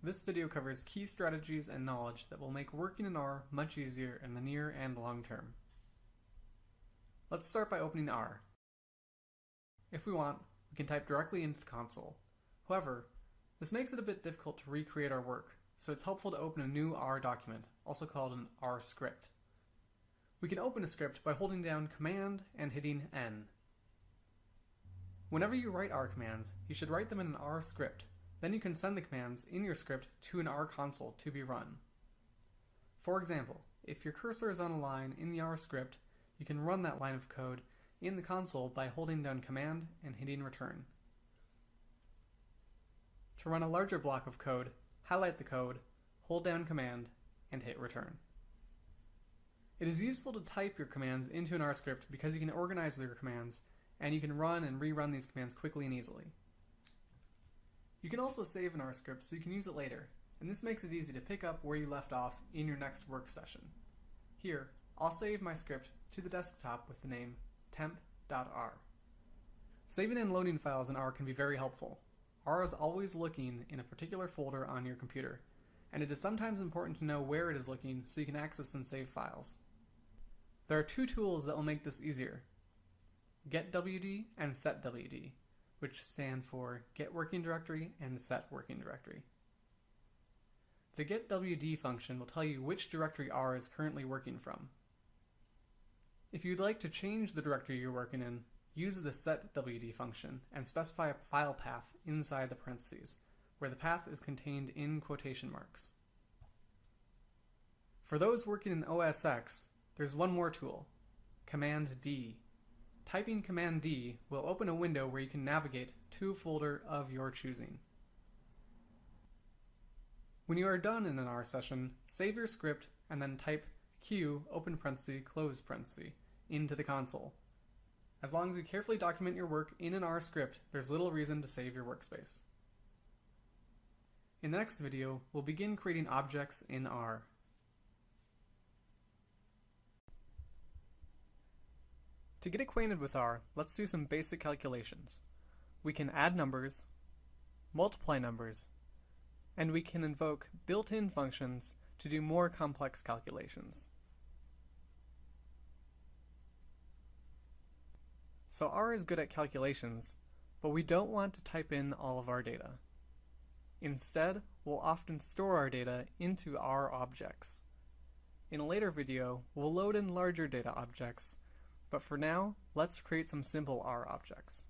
This video covers key strategies and knowledge that will make working in R much easier in the near and long term. Let's start by opening R. If we want, we can type directly into the console. However, this makes it a bit difficult to recreate our work, so it's helpful to open a new R document, also called an R script. We can open a script by holding down Command and hitting N. Whenever you write R commands, you should write them in an R script. Then you can send the commands in your script to an R console to be run. For example, if your cursor is on a line in the R script, you can run that line of code in the console by holding down Command and hitting Return. To run a larger block of code, highlight the code, hold down Command, and hit Return. It is useful to type your commands into an R script because you can organize your commands, and you can run and rerun these commands quickly and easily. You can also save an R script so you can use it later, and this makes it easy to pick up where you left off in your next work session. Here, I'll save my script to the desktop with the name temp.r. Saving and loading files in R can be very helpful. R is always looking in a particular folder on your computer, and it is sometimes important to know where it is looking so you can access and save files. There are two tools that will make this easier: getWD and setWD, which stand for Get Working Directory and Set Working Directory. The getWD function will tell you which directory R is currently working from. If you'd like to change the directory you're working in, use the setWD function and specify a file path inside the parentheses, where the path is contained in quotation marks. For those working in OS X, there's one more tool, Command D. Typing Command D will open a window where you can navigate to a folder of your choosing. When you are done in an R session, save your script and then type Q open parenthesis close parenthesis into the console. As long as you carefully document your work in an R script, there's little reason to save your workspace. In the next video, we'll begin creating objects in R. To get acquainted with R, let's do some basic calculations. We can add numbers, multiply numbers, and we can invoke built-in functions to do more complex calculations. So R is good at calculations, but we don't want to type in all of our data. Instead, we'll often store our data into R objects. In a later video, we'll load in larger data objects, but for now, let's create some simple R objects.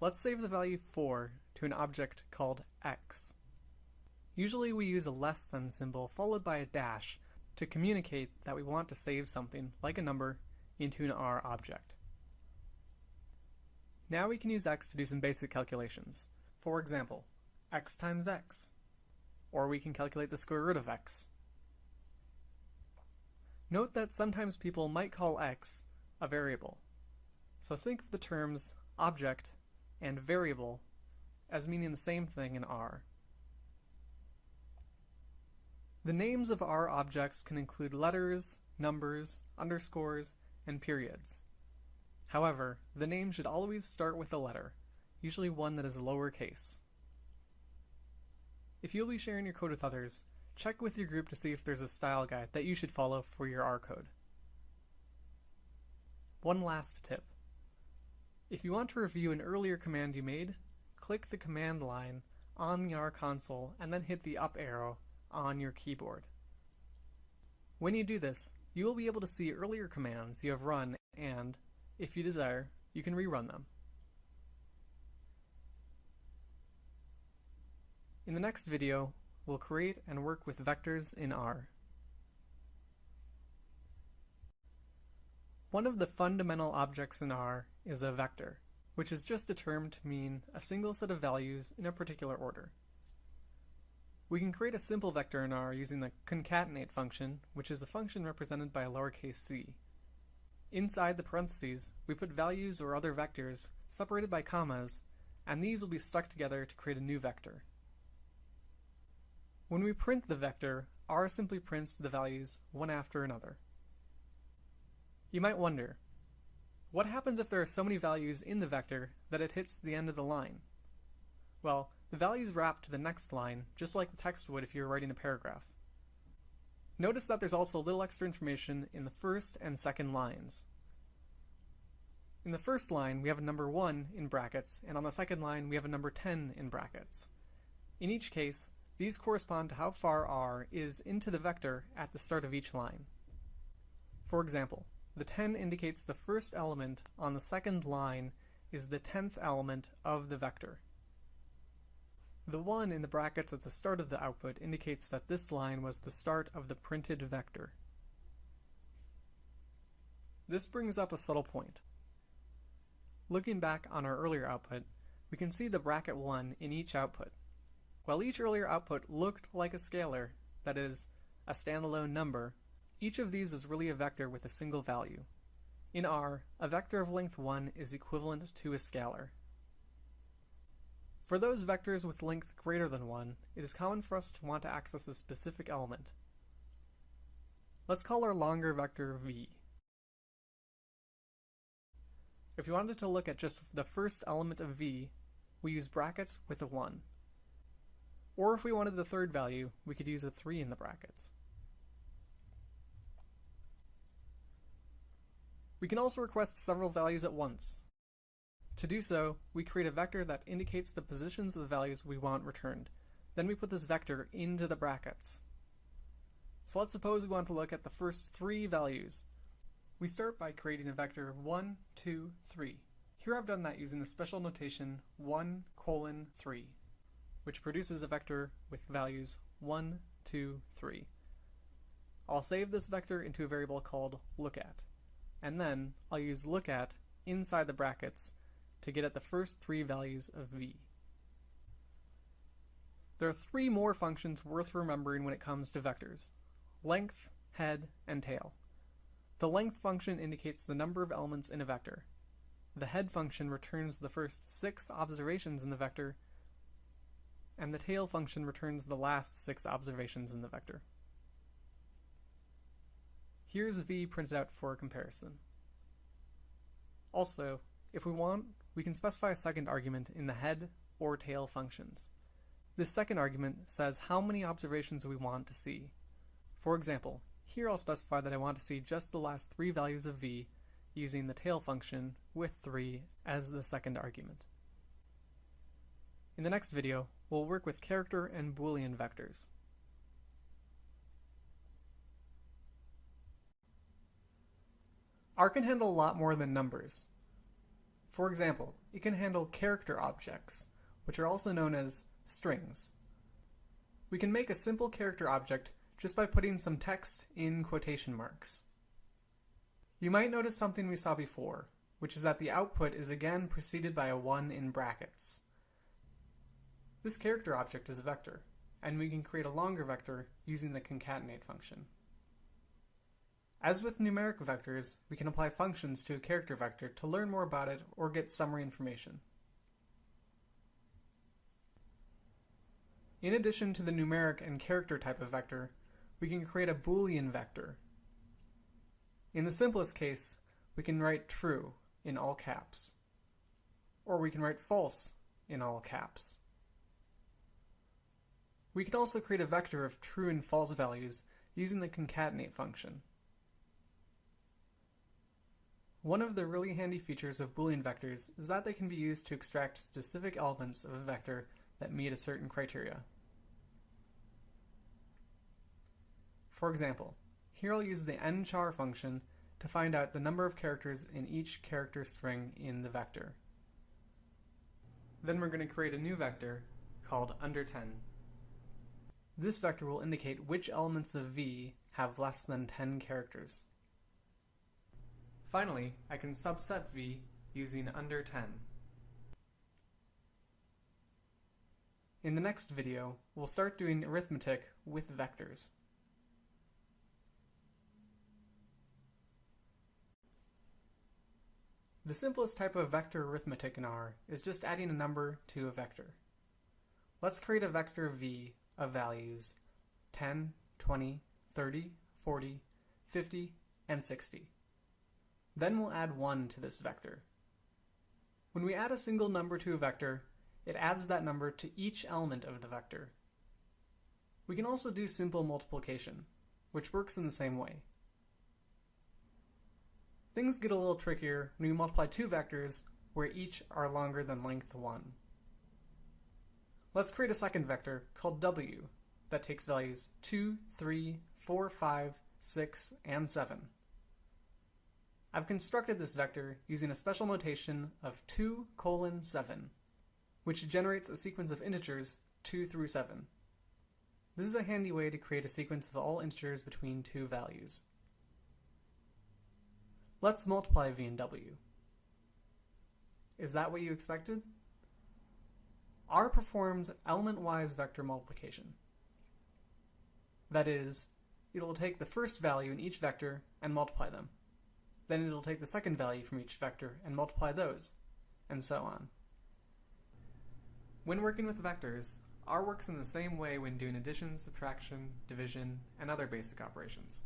Let's save the value 4 to an object called x. Usually we use a less than symbol followed by a dash to communicate that we want to save something, like a number, into an R object. Now we can use x to do some basic calculations. For example, x times x. Or we can calculate the square root of x. Note that sometimes people might call x a variable. So think of the terms object and variable as meaning the same thing in R. The names of R objects can include letters, numbers, underscores, and periods. However, the name should always start with a letter, usually one that is lowercase. If you'll be sharing your code with others, check with your group to see if there's a style guide that you should follow for your R code. One last tip. If you want to review an earlier command you made, click the command line on the R console and then hit the up arrow on your keyboard. When you do this, you will be able to see earlier commands you have run and, if you desire, you can rerun them. In the next video, we'll create and work with vectors in R. One of the fundamental objects in R is a vector, which is just a term to mean a single set of values in a particular order. We can create a simple vector in R using the concatenate function, which is a function represented by a lowercase c. Inside the parentheses, we put values or other vectors separated by commas, and these will be stuck together to create a new vector. When we print the vector, R simply prints the values one after another. You might wonder, what happens if there are so many values in the vector that it hits the end of the line? Well, the values wrap to the next line, just like the text would if you were writing a paragraph. Notice that there's also a little extra information in the first and second lines. In the first line, we have a number 1 in brackets, and on the second line, we have a number 10 in brackets. In each case, these correspond to how far r is into the vector at the start of each line. For example, the 10 indicates the first element on the second line is the 10th element of the vector. The 1 in the brackets at the start of the output indicates that this line was the start of the printed vector. This brings up a subtle point. Looking back on our earlier output, we can see the bracket 1 in each output. While each earlier output looked like a scalar, that is, a standalone number, each of these is really a vector with a single value. In R, a vector of length 1 is equivalent to a scalar. For those vectors with length greater than 1, it is common for us to want to access a specific element. Let's call our longer vector v. If we wanted to look at just the first element of v, we use brackets with a 1. Or if we wanted the third value, we could use a 3 in the brackets. We can also request several values at once. To do so, we create a vector that indicates the positions of the values we want returned. Then we put this vector into the brackets. So let's suppose we want to look at the first 3 values. We start by creating a vector 1, 2, 3. Here I've done that using the special notation 1:3, which produces a vector with values 1, 2, 3. I'll save this vector into a variable called lookat, and then I'll use lookat inside the brackets to get at the first 3 values of v. There are 3 more functions worth remembering when it comes to vectors: length, head, and tail. The length function indicates the number of elements in a vector. The head function returns the first 6 observations in the vector, and the tail function returns the last 6 observations in the vector. Here's v printed out for a comparison. Also, if we want, we can specify a second argument in the head or tail functions. This second argument says how many observations we want to see. For example, here I'll specify that I want to see just the last 3 values of v using the tail function with 3 as the second argument. In the next video, we'll work with character and Boolean vectors. R can handle a lot more than numbers. For example, it can handle character objects, which are also known as strings. We can make a simple character object just by putting some text in quotation marks. You might notice something we saw before, which is that the output is again preceded by a 1 in brackets. This character object is a vector, and we can create a longer vector using the concatenate function. As with numeric vectors, we can apply functions to a character vector to learn more about it or get summary information. In addition to the numeric and character type of vector, we can create a Boolean vector. In the simplest case, we can write true in all caps, or we can write false in all caps. We can also create a vector of true and false values using the concatenate function. One of the really handy features of Boolean vectors is that they can be used to extract specific elements of a vector that meet a certain criteria. For example, here I'll use the nchar function to find out the number of characters in each character string in the vector. Then we're going to create a new vector called under 10. This vector will indicate which elements of v have less than 10 characters. Finally, I can subset v using under 10. In the next video, we'll start doing arithmetic with vectors. The simplest type of vector arithmetic in R is just adding a number to a vector. Let's create a vector v of values 10, 20, 30, 40, 50, and 60. Then we'll add 1 to this vector. When we add a single number to a vector, it adds that number to each element of the vector. We can also do simple multiplication, which works in the same way. Things get a little trickier when we multiply two vectors where each are longer than length 1. Let's create a second vector called w that takes values 2, 3, 4, 5, 6, and 7. I've constructed this vector using a special notation of 2:7, which generates a sequence of integers 2 through 7. This is a handy way to create a sequence of all integers between two values. Let's multiply v and w. Is that what you expected? R performs element-wise vector multiplication. That is, it'll take the first value in each vector and multiply them. Then it'll take the second value from each vector and multiply those, and so on. When working with vectors, R works in the same way when doing addition, subtraction, division, and other basic operations.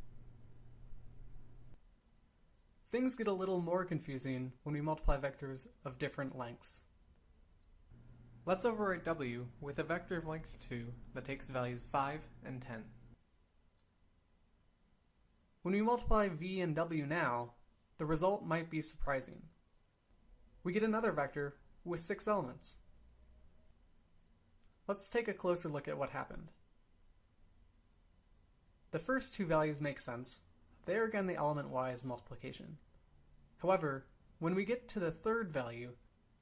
Things get a little more confusing when we multiply vectors of different lengths. Let's overwrite w with a vector of length 2 that takes values 5 and 10. When we multiply v and w now, the result might be surprising. We get another vector with 6 elements. Let's take a closer look at what happened. The first two values make sense. They are again the element-wise multiplication. However, when we get to the third value,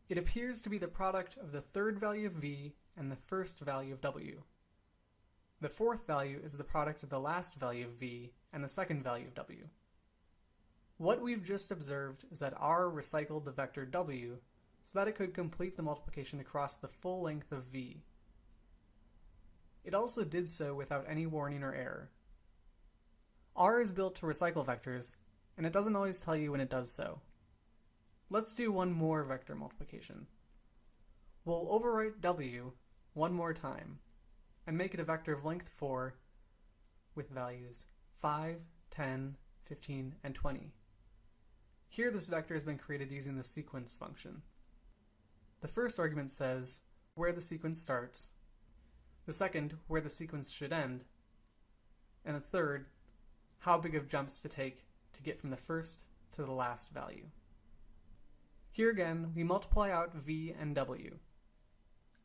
it appears to be the product of the third value of v and the first value of w. The fourth value is the product of the last value of v and the second value of w. What we've just observed is that R recycled the vector w so that it could complete the multiplication across the full length of v. It also did so without any warning or error. R is built to recycle vectors, and it doesn't always tell you when it does so. Let's do one more vector multiplication. We'll overwrite w one more time, and make it a vector of length 4 with values 5, 10, 15, and 20. Here this vector has been created using the sequence function. The first argument says where the sequence starts, the second where the sequence should end, and the third how big of jumps to take to get from the first to the last value. Here again, we multiply out v and w.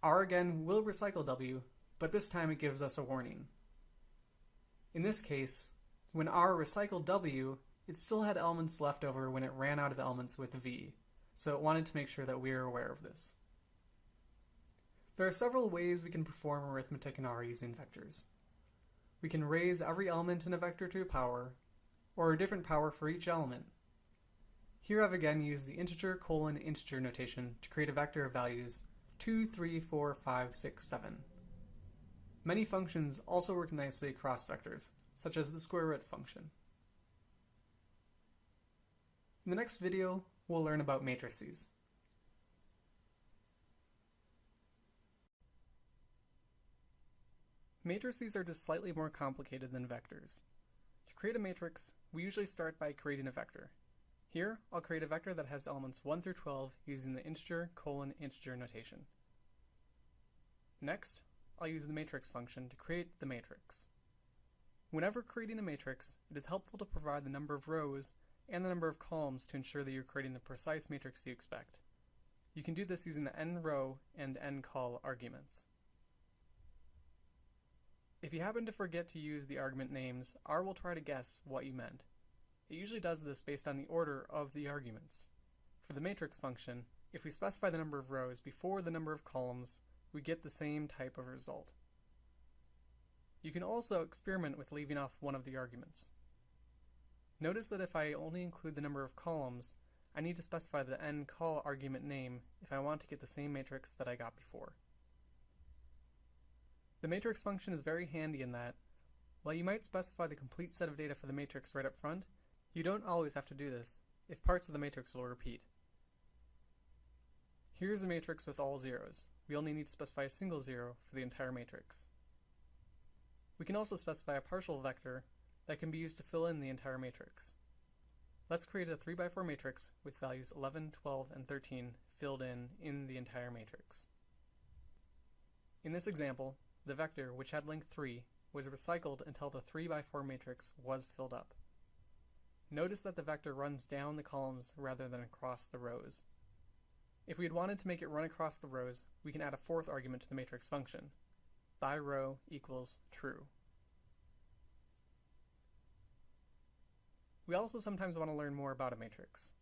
R again will recycle w, but this time it gives us a warning. In this case, when R recycled w, it still had elements left over when it ran out of elements with v, so it wanted to make sure that we are aware of this. There are several ways we can perform arithmetic in R using vectors. We can raise every element in a vector to a power, or a different power for each element. Here I've again used the integer notation to create a vector of values 2, 3, 4, 5, 6, 7. Many functions also work nicely across vectors, such as the square root function. In the next video, we'll learn about matrices. Matrices are just slightly more complicated than vectors. To create a matrix, we usually start by creating a vector. Here, I'll create a vector that has elements 1 through 12 using the integer notation. Next, I'll use the matrix function to create the matrix. Whenever creating a matrix, it is helpful to provide the number of rows and the number of columns to ensure that you're creating the precise matrix you expect. You can do this using the n-row and n-col arguments. If you happen to forget to use the argument names, R will try to guess what you meant. It usually does this based on the order of the arguments. For the matrix function, if we specify the number of rows before the number of columns, we get the same type of result. You can also experiment with leaving off one of the arguments. Notice that if I only include the number of columns, I need to specify the n-col argument name if I want to get the same matrix that I got before. The matrix function is very handy in that, while you might specify the complete set of data for the matrix right up front, you don't always have to do this, if parts of the matrix will repeat. Here's a matrix with all zeros. We only need to specify a single zero for the entire matrix. We can also specify a partial vector that can be used to fill in the entire matrix. Let's create a 3x4 matrix with values 11, 12, and 13 filled in the entire matrix. In this example, the vector, which had length 3, was recycled until the 3 by 4 matrix was filled up. Notice that the vector runs down the columns rather than across the rows. If we had wanted to make it run across the rows, we can add a fourth argument to the matrix function. By row equals true. We also sometimes want to learn more about a matrix.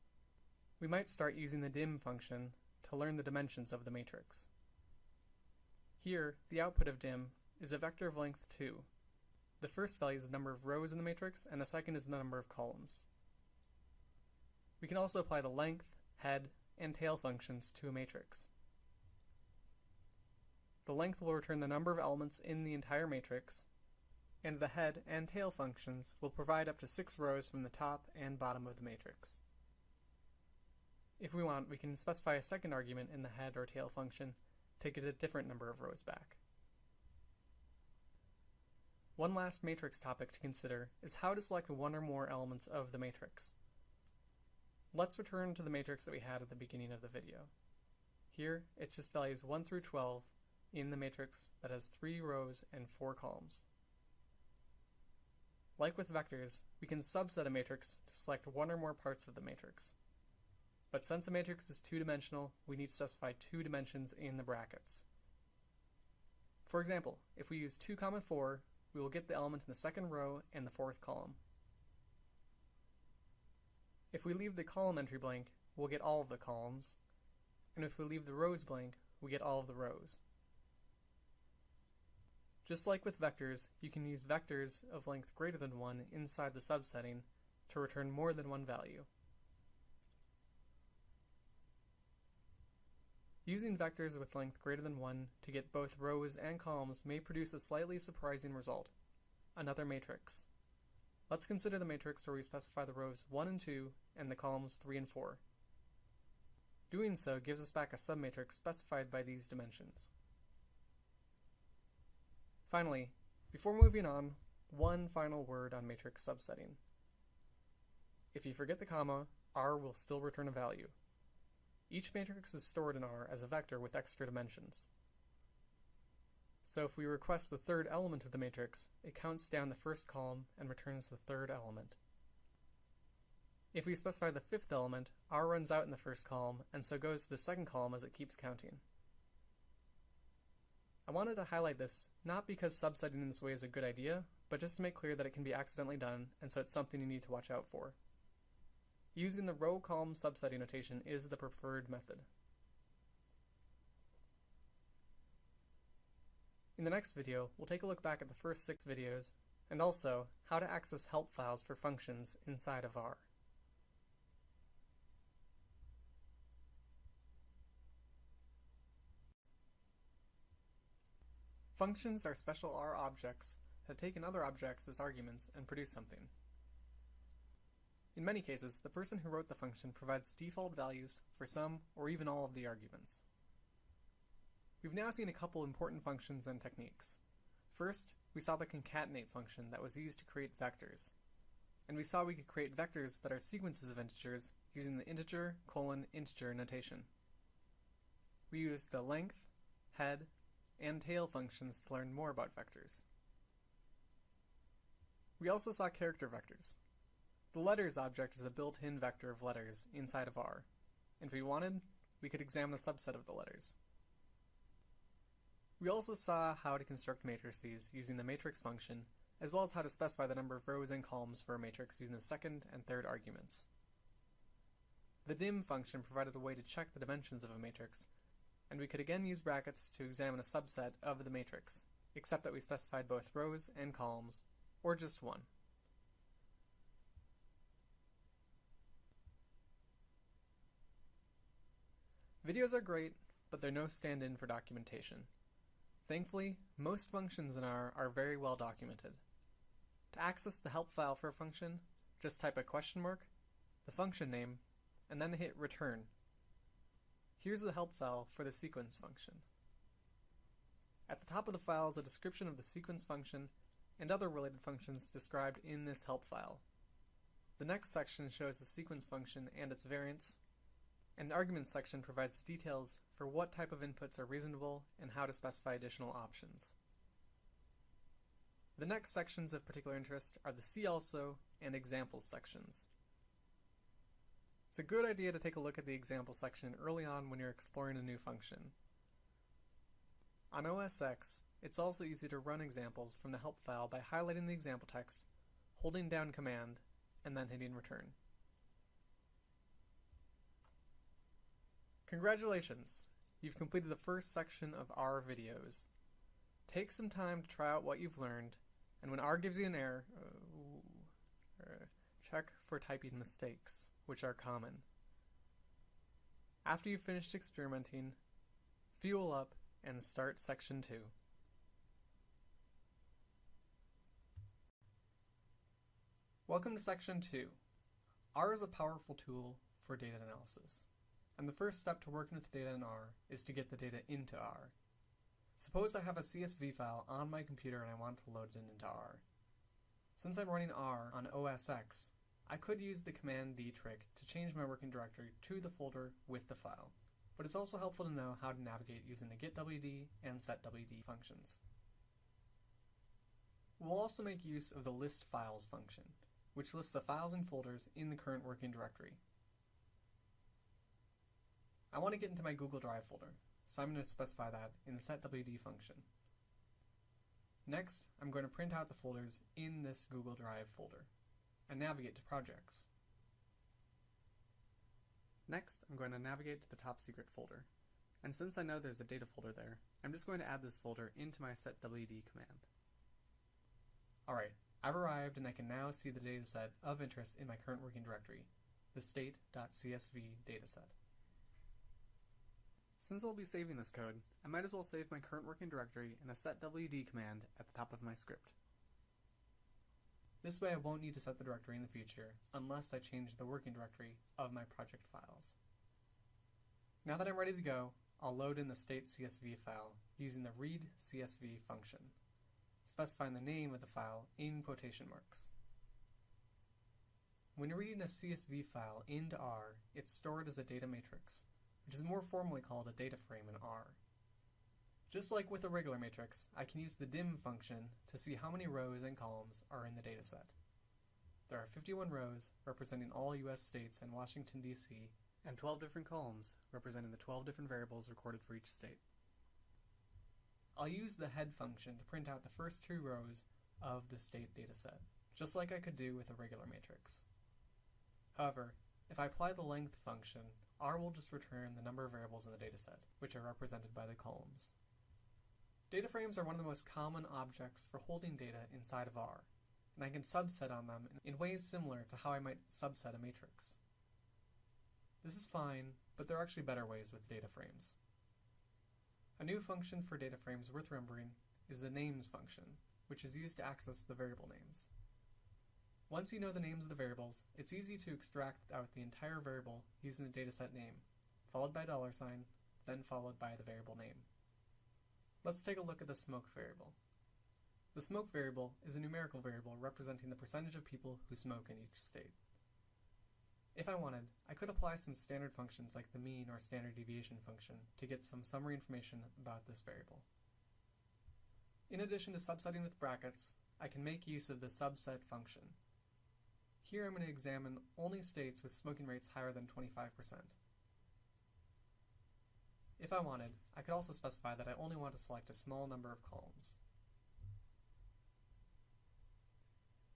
We might start using the dim function to learn the dimensions of the matrix. Here, the output of dim is a vector of length 2. The first value is the number of rows in the matrix, and the second is the number of columns. We can also apply the length, head, and tail functions to a matrix. The length will return the number of elements in the entire matrix, and the head and tail functions will provide up to 6 rows from the top and bottom of the matrix. If we want, we can specify a second argument in the head or tail function to get a different number of rows back. One last matrix topic to consider is how to select one or more elements of the matrix. Let's return to the matrix that we had at the beginning of the video. Here, it's just values 1 through 12 in the matrix that has 3 rows and 4 columns. Like with vectors, we can subset a matrix to select one or more parts of the matrix. But since a matrix is two-dimensional, we need to specify 2 dimensions in the brackets. For example, if we use 2, 4, we will get the element in the second row and the 4th column. If we leave the column entry blank, we'll get all of the columns, and if we leave the rows blank, we get all of the rows. Just like with vectors, you can use vectors of length greater than 1 inside the subsetting to return more than one value. Using vectors with length greater than 1 to get both rows and columns may produce a slightly surprising result, another matrix. Let's consider the matrix where we specify the rows 1 and 2 and the columns 3 and 4. Doing so gives us back a submatrix specified by these dimensions. Finally, before moving on, one final word on matrix subsetting. If you forget the comma, R will still return a value. Each matrix is stored in R as a vector with extra dimensions. So if we request the third element of the matrix, it counts down the first column and returns the third element. If we specify the 5th element, R runs out in the first column and so goes to the second column as it keeps counting. I wanted to highlight this not because subsetting in this way is a good idea, but just to make clear that it can be accidentally done, and so it's something you need to watch out for. Using the row-column subsetting notation is the preferred method. In the next video, we'll take a look back at the first 6 videos, and also how to access help files for functions inside of R. Functions are special R objects that take in other objects as arguments and produce something. In many cases, the person who wrote the function provides default values for some or even all of the arguments. We've now seen a couple important functions and techniques. First, we saw the concatenate function that was used to create vectors. And we saw we could create vectors that are sequences of integers using the integer, integer notation. We used the length, head, and tail functions to learn more about vectors. We also saw character vectors. The letters object is a built-in vector of letters inside of R, and if we wanted, we could examine a subset of the letters. We also saw how to construct matrices using the matrix function, as well as how to specify the number of rows and columns for a matrix using the second and third arguments. The dim function provided a way to check the dimensions of a matrix, and we could again use brackets to examine a subset of the matrix, except that we specified both rows and columns, or just one. Videos are great, but they're no stand-in for documentation. Thankfully, most functions in R are very well documented. To access the help file for a function, just type a question mark, the function name, and then hit return. Here's the help file for the sequence function. At the top of the file is a description of the sequence function and other related functions described in this help file. The next section shows the sequence function and its variants, And the arguments section provides details for what type of inputs are reasonable and how to specify additional options. The next sections of particular interest are the See Also and Examples sections. It's a good idea to take a look at the example section early on when you're exploring a new function. On OS X, it's also easy to run examples from the help file by highlighting the example text, holding down Command, and then hitting Return. Congratulations! You've completed the first section of R videos. Take some time to try out what you've learned, and when R gives you an error, check for typing mistakes, which are common. After you've finished experimenting, fuel up and start section 2. Welcome to section 2. R is a powerful tool for data analysis, and the first step to working with data in R is to get the data into R. Suppose I have a CSV file on my computer and I want to load it into R. Since I'm running R on OS X, I could use the Command D trick to change my working directory to the folder with the file, but it's also helpful to know how to navigate using the getWD and setWD functions. We'll also make use of the list files function, which lists the files and folders in the current working directory. I want to get into my Google Drive folder, so I'm going to specify that in the setWD function. Next, I'm going to print out the folders in this Google Drive folder and navigate to projects. Next, I'm going to navigate to the top secret folder, and since I know there's a data folder there, I'm just going to add this folder into my setWD command. Alright, I've arrived and I can now see the dataset of interest in my current working directory, the state.csv dataset. Since I'll be saving this code, I might as well save my current working directory in a setWD command at the top of my script. This way I won't need to set the directory in the future unless I change the working directory of my project files. Now that I'm ready to go, I'll load in the state.csv file using the readCSV function, specifying the name of the file in quotation marks. When you're reading a CSV file into R, it's stored as a data matrix, which is more formally called a data frame in R. Just like with a regular matrix, I can use the dim function to see how many rows and columns are in the dataset. There are 51 rows representing all US states and Washington, D.C., and 12 different columns representing the 12 different variables recorded for each state. I'll use the head function to print out the first 2 rows of the state dataset, just like I could do with a regular matrix. However, if I apply the length function, R will just return the number of variables in the dataset, which are represented by the columns. Data frames are one of the most common objects for holding data inside of R, and I can subset on them in ways similar to how I might subset a matrix. This is fine, but there are actually better ways with data frames. A new function for data frames worth remembering is the names function, which is used to access the variable names. Once you know the names of the variables, it's easy to extract out the entire variable using the dataset name, followed by a $, then followed by the variable name. Let's take a look at the smoke variable. The smoke variable is a numerical variable representing the percentage of people who smoke in each state. If I wanted, I could apply some standard functions like the mean or standard deviation function to get some summary information about this variable. In addition to subsetting with brackets, I can make use of the subset function. Here I'm going to examine only states with smoking rates higher than 25%. If I wanted, I could also specify that I only want to select a small number of columns.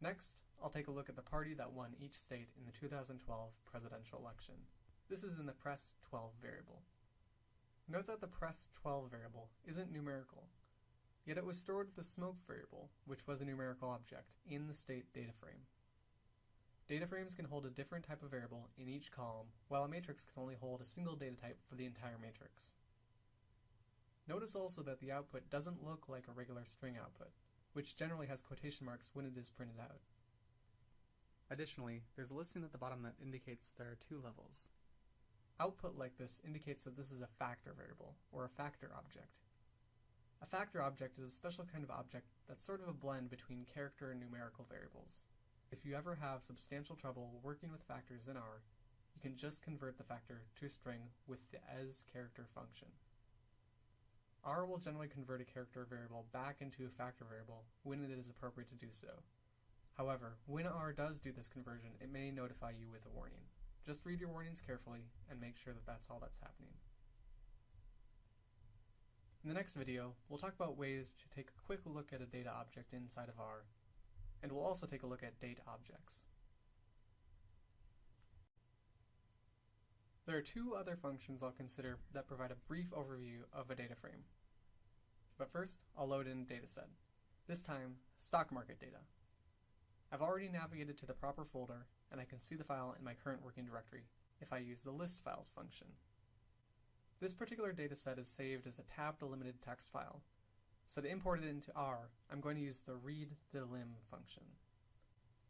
Next, I'll take a look at the party that won each state in the 2012 presidential election. This is in the press12 variable. Note that the press12 variable isn't numerical, yet it was stored with the smoke variable, which was a numerical object, in the state data frame. Data frames can hold a different type of variable in each column, while a matrix can only hold a single data type for the entire matrix. Notice also that the output doesn't look like a regular string output, which generally has quotation marks when it is printed out. Additionally, there's a listing at the bottom that indicates there are 2 levels. Output like this indicates that this is a factor variable, or a factor object. A factor object is a special kind of object that's sort of a blend between character and numerical variables. If you ever have substantial trouble working with factors in R, you can just convert the factor to a string with the as character function. R will generally convert a character variable back into a factor variable when it is appropriate to do so. However, when R does do this conversion, it may notify you with a warning. Just read your warnings carefully and make sure that that's all that's happening. In the next video, we'll talk about ways to take a quick look at a data object inside of R, and we'll also take a look at date objects. There are two other functions I'll consider that provide a brief overview of a data frame. But first, I'll load in a dataset, this time stock market data. I've already navigated to the proper folder, and I can see the file in my current working directory if I use the list files function. This particular dataset is saved as a tab-delimited text file, so to import it into R, I'm going to use the read_delim function.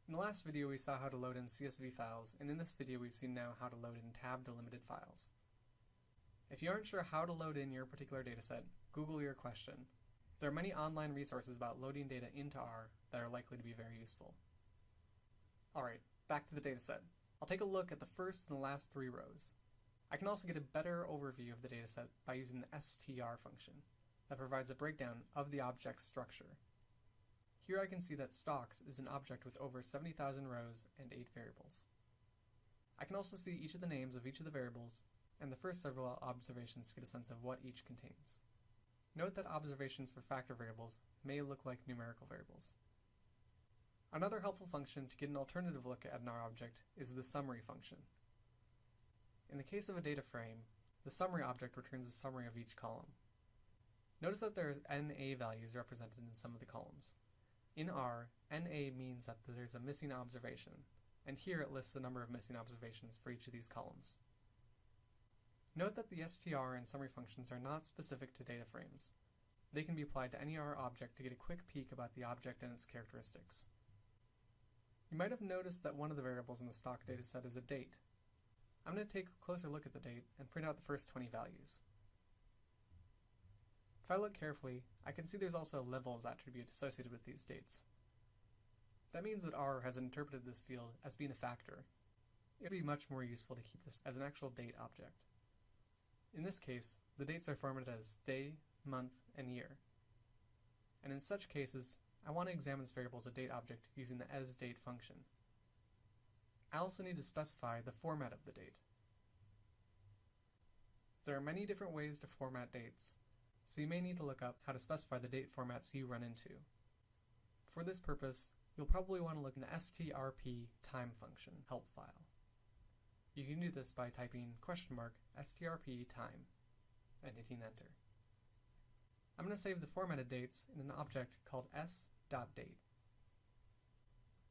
In the last video we saw how to load in CSV files, and in this video we've seen now how to load in tab-delimited files. If you aren't sure how to load in your particular dataset, Google your question. There are many online resources about loading data into R that are likely to be very useful. Alright, back to the dataset. I'll take a look at the first and the last three rows. I can also get a better overview of the dataset by using the str function that provides a breakdown of the object's structure. Here I can see that stocks is an object with over 70,000 rows and 8 variables. I can also see each of the names of each of the variables, and the first several observations get a sense of what each contains. Note that observations for factor variables may look like numerical variables. Another helpful function to get an alternative look at an R object is the summary function. In the case of a data frame, the summary object returns a summary of each column. Notice that there are NA values represented in some of the columns. In R, NA means that there's a missing observation, and here it lists the number of missing observations for each of these columns. Note that the str and summary functions are not specific to data frames. They can be applied to any R object to get a quick peek about the object and its characteristics. You might have noticed that one of the variables in the stock dataset is a date. I'm going to take a closer look at the date and print out the first 20 values. If I look carefully, I can see there's also a levels attribute associated with these dates. That means that R has interpreted this field as being a factor. It would be much more useful to keep this as an actual date object. In this case, the dates are formatted as day, month, and year. And in such cases, I want to examine this variable as a date object using the asDate function. I also need to specify the format of the date. There are many different ways to format dates, so you may need to look up how to specify the date formats you run into. For this purpose, you'll probably want to look in the strp time function help file. You can do this by typing $strp time and hitting enter. I'm going to save the formatted dates in an object called s.date.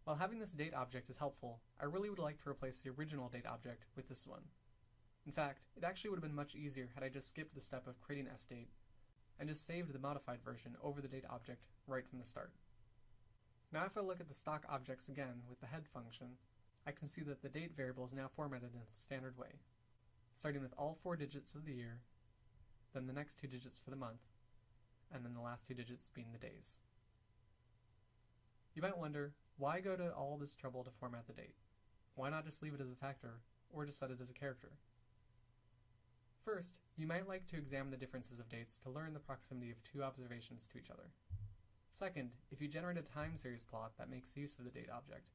While having this date object is helpful, I really would like to replace the original date object with this one. In fact, it actually would have been much easier had I just skipped the step of creating sDate and just saved the modified version over the date object right from the start. Now if I look at the stock objects again with the head function, I can see that the date variable is now formatted in a standard way, starting with all 4 digits of the year, then the next 2 digits for the month, and then the last 2 digits being the days. You might wonder, why go to all this trouble to format the date? Why not just leave it as a factor, or just set it as a character? First, you might like to examine the differences of dates to learn the proximity of 2 observations to each other. Second, if you generate a time series plot that makes use of the date object,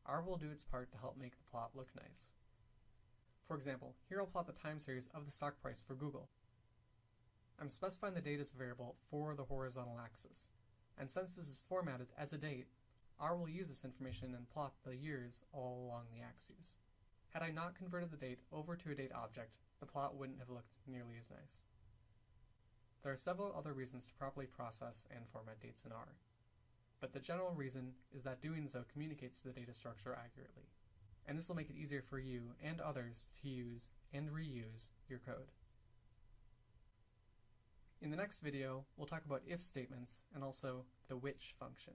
R will do its part to help make the plot look nice. For example, here I'll plot the time series of the stock price for Google. I'm specifying the date as a variable for the horizontal axis, and since this is formatted as a date, R will use this information and plot the years all along the axes. Had I not converted the date over to a date object, the plot wouldn't have looked nearly as nice. There are several other reasons to properly process and format dates in R, but the general reason is that doing so communicates the data structure accurately, and this will make it easier for you and others to use and reuse your code. In the next video, we'll talk about if statements and also the which function.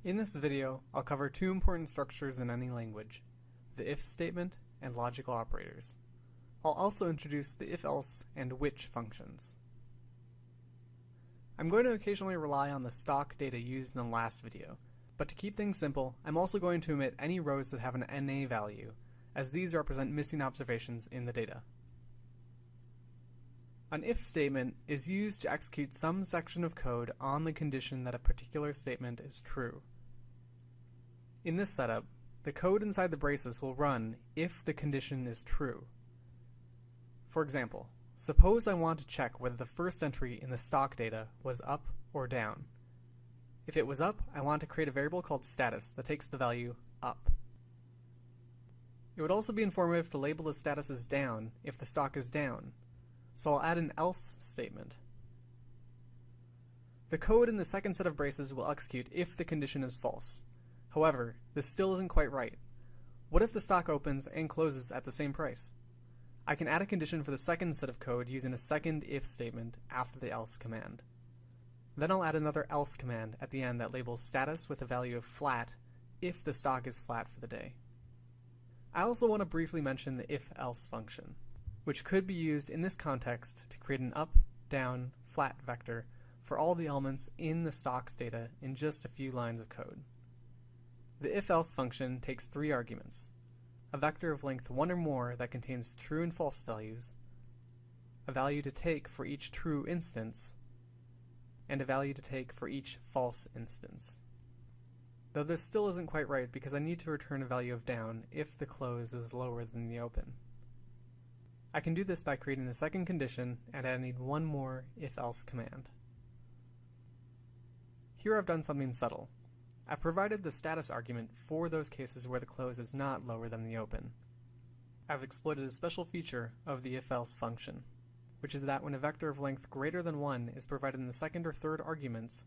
In this video, I'll cover 2 important structures in any language, the if statement and logical operators. I'll also introduce the if-else and which functions. I'm going to occasionally rely on the stock data used in the last video, But to keep things simple, I'm also going to omit any rows that have an NA value, as these represent missing observations in the data. An if statement is used to execute some section of code on the condition that a particular statement is true. In this setup, the code inside the braces will run if the condition is true. For example, suppose I want to check whether the first entry in the stock data was up or down. If it was up, I want to create a variable called status that takes the value up. It would also be informative to label the status as down if the stock is down, so I'll add an else statement. The code in the second set of braces will execute if the condition is false. However, this still isn't quite right. What if the stock opens and closes at the same price? I can add a condition for the second set of code using a second if statement after the else command. Then I'll add another else command at the end that labels status with a value of flat if the stock is flat for the day. I also want to briefly mention the if-else function, which could be used in this context to create an up, down, flat vector for all the elements in the stocks data in just a few lines of code. The if-else function takes 3 arguments: a vector of length 1 or more that contains true and false values, a value to take for each true instance, and a value to take for each false instance. Though this still isn't quite right because I need to return a value of down if the close is lower than the open. I can do this by creating a second condition and adding one more if-else command. Here I've done something subtle. I've provided the status argument for those cases where the close is not lower than the open. I've exploited a special feature of the if-else function, which is that when a vector of length greater than 1 is provided in the second or third arguments,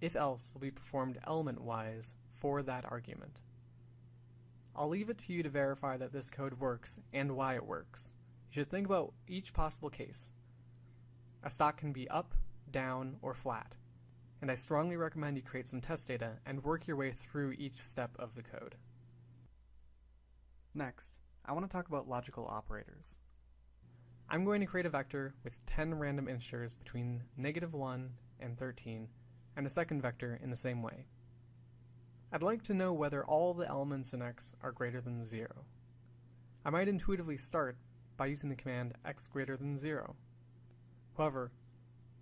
if-else will be performed element-wise for that argument. I'll leave it to you to verify that this code works and why it works. You should think about each possible case. A stock can be up, down, or flat, and I strongly recommend you create some test data and work your way through each step of the code. Next, I want to talk about logical operators. I'm going to create a vector with 10 random integers between -1 and 13, and a second vector in the same way. I'd like to know whether all the elements in x are greater than 0. I might intuitively start by using the command x greater than 0. However,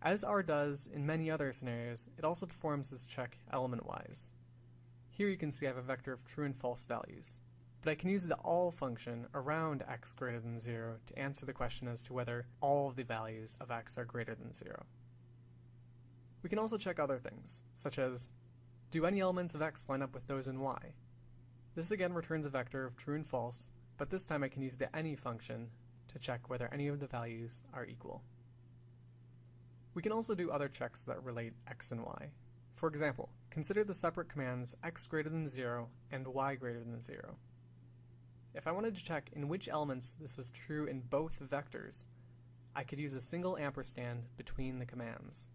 as R does in many other scenarios, it also performs this check element-wise. Here you can see I have a vector of true and false values, but I can use the all function around x greater than 0 to answer the question as to whether all of the values of x are greater than 0. We can also check other things, such as, do any elements of x line up with those in y? This again returns a vector of true and false, but this time I can use the any function to check whether any of the values are equal. We can also do other checks that relate x and y. For example, consider the separate commands x greater than 0 and y greater than 0. If I wanted to check in which elements this was true in both vectors, I could use a single ampersand between the commands.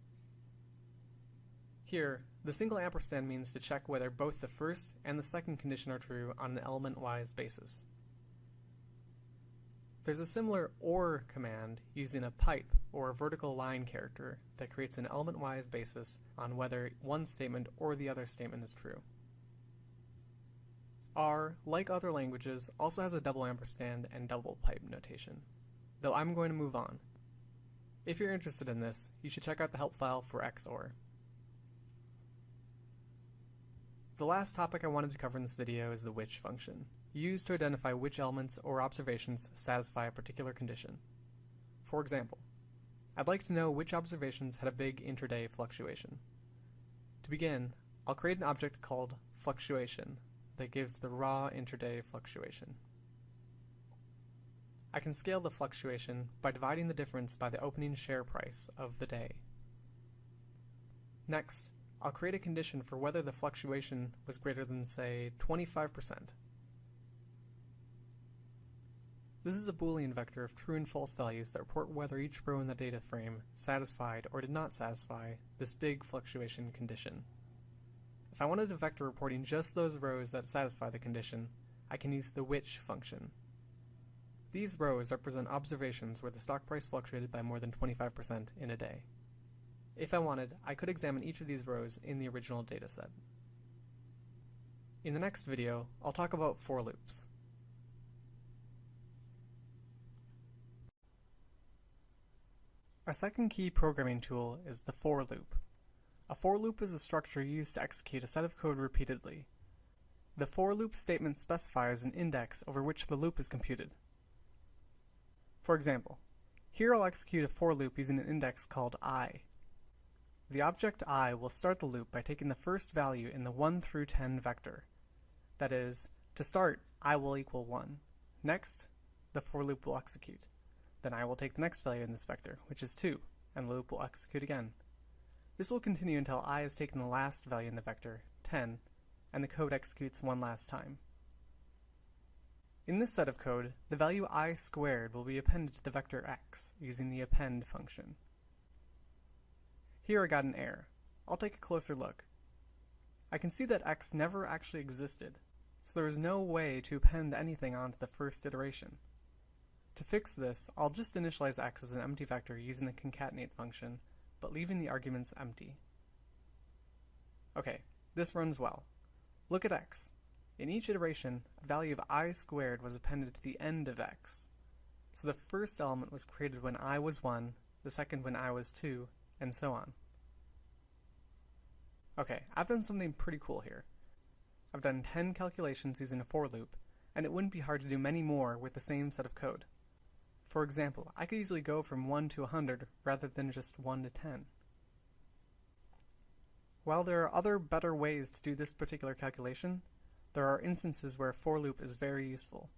Here, the single ampersand means to check whether both the first and the second condition are true on an element-wise basis. There's a similar OR command using a pipe or a vertical line character that creates an element-wise basis on whether one statement or the other statement is true. R, like other languages, also has a double ampersand and double pipe notation, though I'm going to move on. If you're interested in this, you should check out the help file for XOR. The last topic I wanted to cover in this video is the which function, used to identify which elements or observations satisfy a particular condition. For example, I'd like to know which observations had a big intraday fluctuation. To begin, I'll create an object called fluctuation that gives the raw intraday fluctuation. I can scale the fluctuation by dividing the difference by the opening share price of the day. Next, I'll create a condition for whether the fluctuation was greater than, say, 25%. This is a Boolean vector of true and false values that report whether each row in the data frame satisfied or did not satisfy this big fluctuation condition. If I wanted a vector reporting just those rows that satisfy the condition, I can use the which function. These rows represent observations where the stock price fluctuated by more than 25% in a day. If I wanted, I could examine each of these rows in the original dataset. In the next video, I'll talk about for loops. A second key programming tool is the for loop. A for loop is a structure used to execute a set of code repeatedly. The for loop statement specifies an index over which the loop is computed. For example, here I'll execute a for loop using an index called I. The object I will start the loop by taking the first value in the 1 through 10 vector. That is, to start, I will equal 1. Next, the for loop will execute. Then I will take the next value in this vector, which is 2, and the loop will execute again. This will continue until I has taken the last value in the vector, 10, and the code executes one last time. In this set of code, the value I squared will be appended to the vector x using the append function. Here I got an error. I'll take a closer look. I can see that x never actually existed, so there is no way to append anything onto the first iteration. To fix this, I'll just initialize x as an empty vector using the concatenate function, but leaving the arguments empty. Okay, this runs well. Look at x. In each iteration, a value of I squared was appended to the end of x. So the first element was created when I was 1, the second when I was 2, and so on. Okay, I've done something pretty cool here. I've done 10 calculations using a for loop, and it wouldn't be hard to do many more with the same set of code. For example, I could easily go from 1 to 100 rather than just 1 to 10. While there are other better ways to do this particular calculation, there are instances where a for loop is very useful.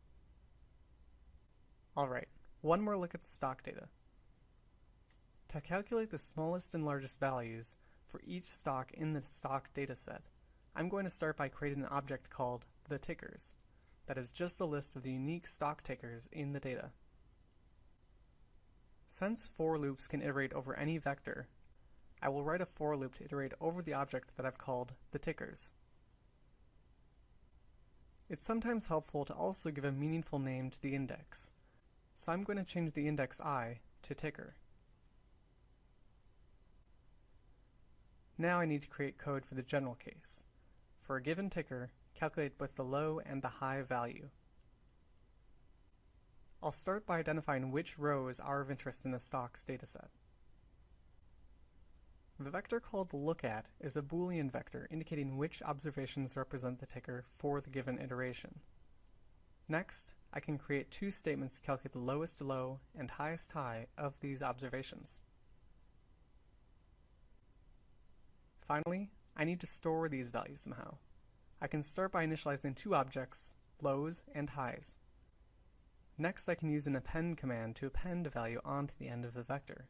Alright, one more look at the stock data. To calculate the smallest and largest values for each stock in the stock dataset, I'm going to start by creating an object called the tickers. That is just a list of the unique stock tickers in the data. Since for loops can iterate over any vector, I will write a for loop to iterate over the object that I've called the tickers. It's sometimes helpful to also give a meaningful name to the index, so I'm going to change the index I to ticker. Now I need to create code for the general case. For a given ticker, calculate both the low and the high value. I'll start by identifying which rows are of interest in the stocks dataset. The vector called lookAt is a Boolean vector indicating which observations represent the ticker for the given iteration. Next, I can create two statements to calculate the lowest low and highest high of these observations. Finally, I need to store these values somehow. I can start by initializing two objects, lows and highs. Next, I can use an append command to append a value onto the end of the vector.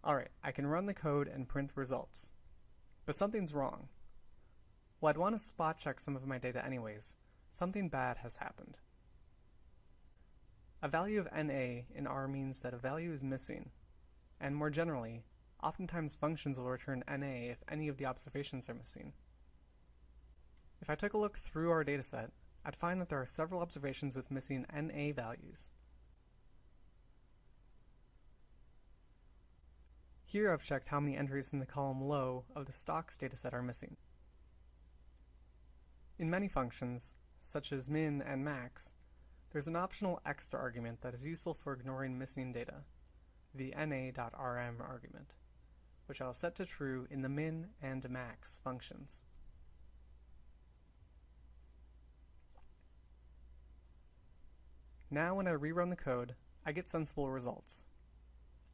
Alright, I can run the code and print the results. But something's wrong. Well, I'd want to spot check some of my data anyways. Something bad has happened. A value of NA in R means that a value is missing. And more generally, oftentimes functions will return NA if any of the observations are missing. If I took a look through our dataset, I'd find that there are several observations with missing NA values. Here I've checked how many entries in the column low of the stocks dataset are missing. In many functions, such as min and max, there's an optional extra argument that is useful for ignoring missing data, the na.rm argument, which I'll set to true in the min and max functions. Now when I rerun the code, I get sensible results.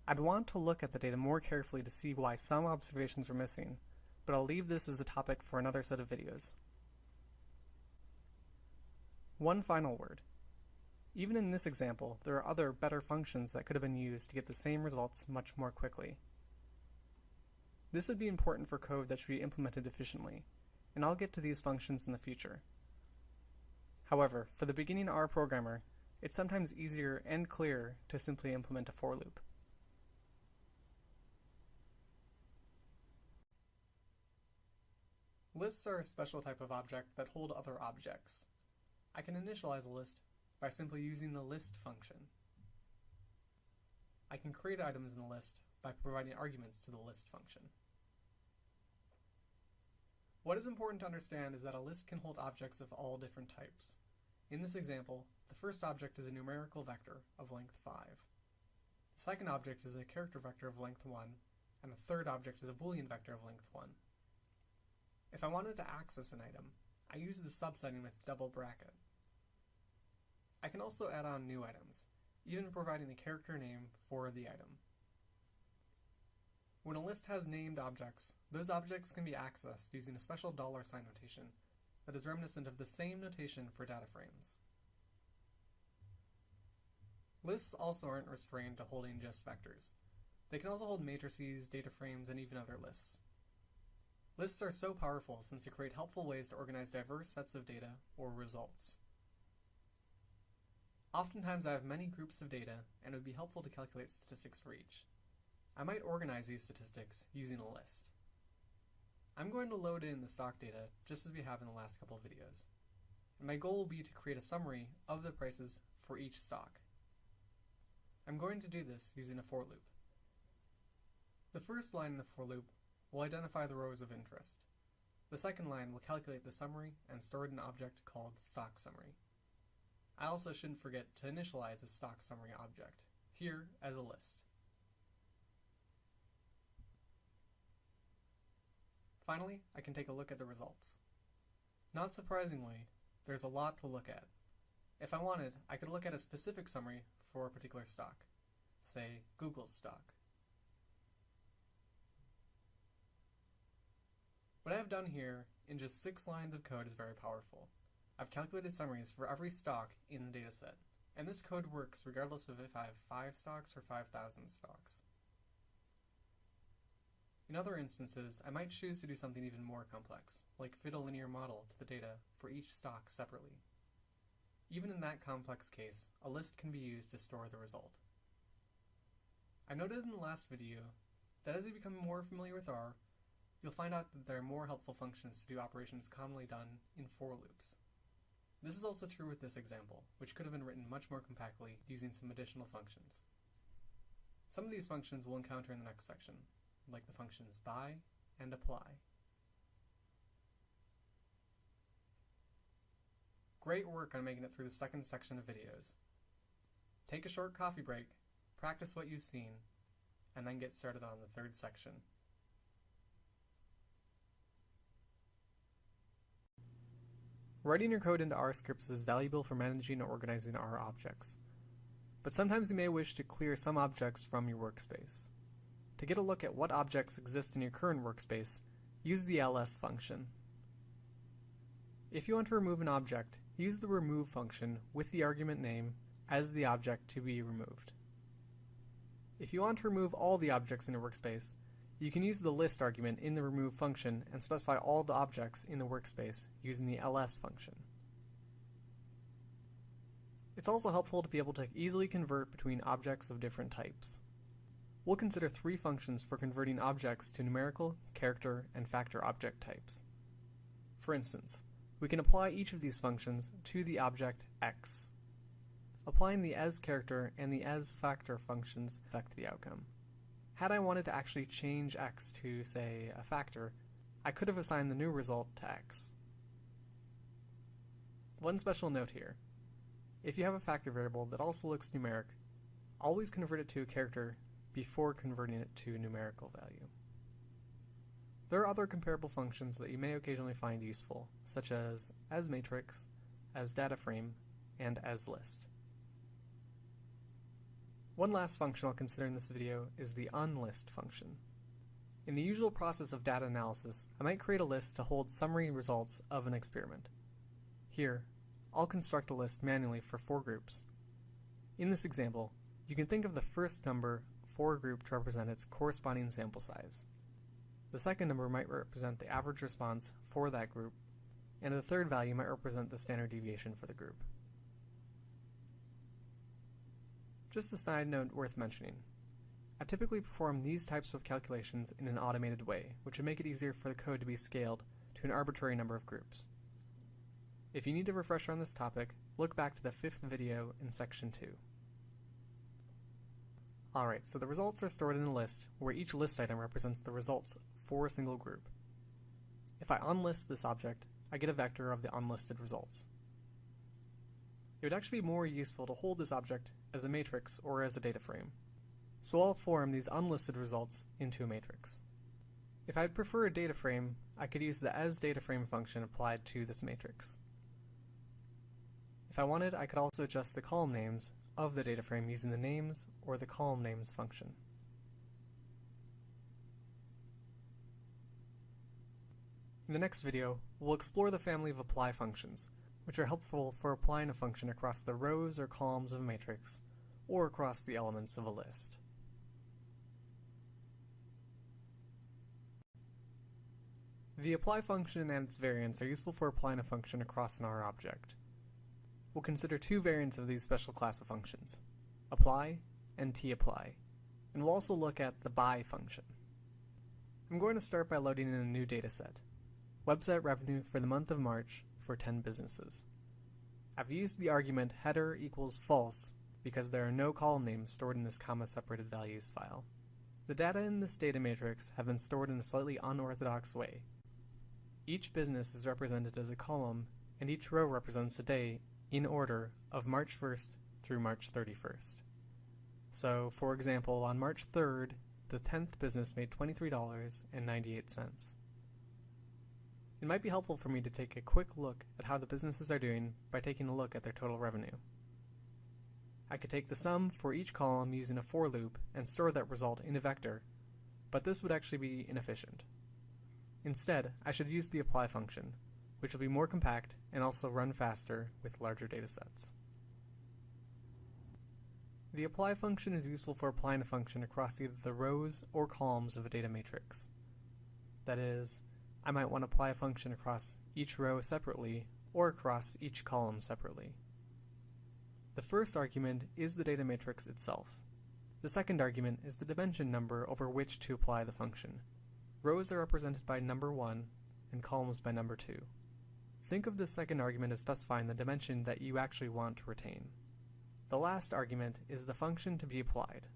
I'd want to look at the data more carefully to see why some observations are missing, but I'll leave this as a topic for another set of videos. One final word. Even in this example, there are other better functions that could have been used to get the same results much more quickly. This would be important for code that should be implemented efficiently, and I'll get to these functions in the future. However, for the beginning R programmer, it's sometimes easier and clearer to simply implement a for loop. Lists are a special type of object that hold other objects. I can initialize a list by simply using the list function. I can create items in the list by providing arguments to the list function. What is important to understand is that a list can hold objects of all different types. In this example, the first object is a numerical vector of length 5. The second object is a character vector of length 1, and the third object is a Boolean vector of length 1. If I wanted to access an item, I use the subsetting with double bracket. I can also add on new items, even providing the character name for the item. When a list has named objects, those objects can be accessed using a special $sign notation that is reminiscent of the same notation for data frames. Lists also aren't restrained to holding just vectors. They can also hold matrices, data frames, and even other lists. Lists are so powerful since they create helpful ways to organize diverse sets of data, or results. Oftentimes I have many groups of data, and it would be helpful to calculate statistics for each. I might organize these statistics using a list. I'm going to load in the stock data just as we have in the last couple of videos. And my goal will be to create a summary of the prices for each stock. I'm going to do this using a for loop. The first line in the for loop will identify the rows of interest. The second line will calculate the summary and store it in an object called stock summary. I also shouldn't forget to initialize the stock summary object, here as a list. Finally, I can take a look at the results. Not surprisingly, there's a lot to look at. If I wanted, I could look at a specific summary for a particular stock, say Google's stock. What I have done here in just 6 lines of code is very powerful. I've calculated summaries for every stock in the dataset, and this code works regardless of if I have 5 stocks or 5,000 stocks. In other instances, I might choose to do something even more complex, like fit a linear model to the data for each stock separately. Even in that complex case, a list can be used to store the result. I noted in the last video that as you become more familiar with R, you'll find out that there are more helpful functions to do operations commonly done in for loops. This is also true with this example, which could have been written much more compactly using some additional functions. Some of these functions we'll encounter in the next section, like the functions by and apply. Great work on making it through the second section of videos. Take a short coffee break, practice what you've seen, and then get started on the third section. Writing your code into R scripts is valuable for managing and organizing R objects, but sometimes you may wish to clear some objects from your workspace. To get a look at what objects exist in your current workspace, use the ls function. If you want to remove an object, use the remove function with the argument name as the object to be removed. If you want to remove all the objects in your workspace, you can use the list argument in the remove function and specify all the objects in the workspace using the ls function. It's also helpful to be able to easily convert between objects of different types. We'll consider 3 functions for converting objects to numerical, character, and factor object types. For instance, we can apply each of these functions to the object x. Applying the as character and the as factor functions affect the outcome. Had I wanted to actually change x to, say, a factor, I could have assigned the new result to x. One special note here. If you have a factor variable that also looks numeric, always convert it to a character before converting it to a numerical value. There are other comparable functions that you may occasionally find useful, such as matrix, as data frame, and as list. One last function I'll consider in this video is the unlist function. In the usual process of data analysis, I might create a list to hold summary results of an experiment. Here, I'll construct a list manually for 4 groups. In this example, you can think of the first number for a group to represent its corresponding sample size. The second number might represent the average response for that group, and the third value might represent the standard deviation for the group. Just a side note worth mentioning. I typically perform these types of calculations in an automated way, which would make it easier for the code to be scaled to an arbitrary number of groups. If you need a refresher on this topic, look back to the 5th video in section 2. Alright, so the results are stored in a list where each list item represents the results for a single group. If I unlist this object, I get a vector of the unlisted results. It would actually be more useful to hold this object as a matrix or as a data frame. So I'll form these unlisted results into a matrix. If I'd prefer a data frame, I could use the asDataFrame function applied to this matrix. If I wanted, I could also adjust the column names of the data frame using the names or the column names function. In the next video, we'll explore the family of apply functions, which are helpful for applying a function across the rows or columns of a matrix, or across the elements of a list. The apply function and its variants are useful for applying a function across an R object. We'll consider two variants of these special class of functions, apply and tapply, and we'll also look at the by function. I'm going to start by loading in a new dataset, website revenue for the month of March for 10 businesses. I've used the argument header equals false because there are no column names stored in this comma-separated values file. The data in this data matrix have been stored in a slightly unorthodox way. Each business is represented as a column, and each row represents a day in order of March 1st through March 31st. So, for example, on March 3rd, the 10th business made $23.98. It might be helpful for me to take a quick look at how the businesses are doing by taking a look at their total revenue. I could take the sum for each column using a for loop and store that result in a vector, but this would actually be inefficient. Instead, I should use the apply function, which will be more compact and also run faster with larger datasets. The apply function is useful for applying a function across either the rows or columns of a data matrix. That is, I might want to apply a function across each row separately or across each column separately. The first argument is the data matrix itself. The second argument is the dimension number over which to apply the function. Rows are represented by number 1 and columns by number 2. Think of the second argument as specifying the dimension that you actually want to retain. The last argument is the function to be applied.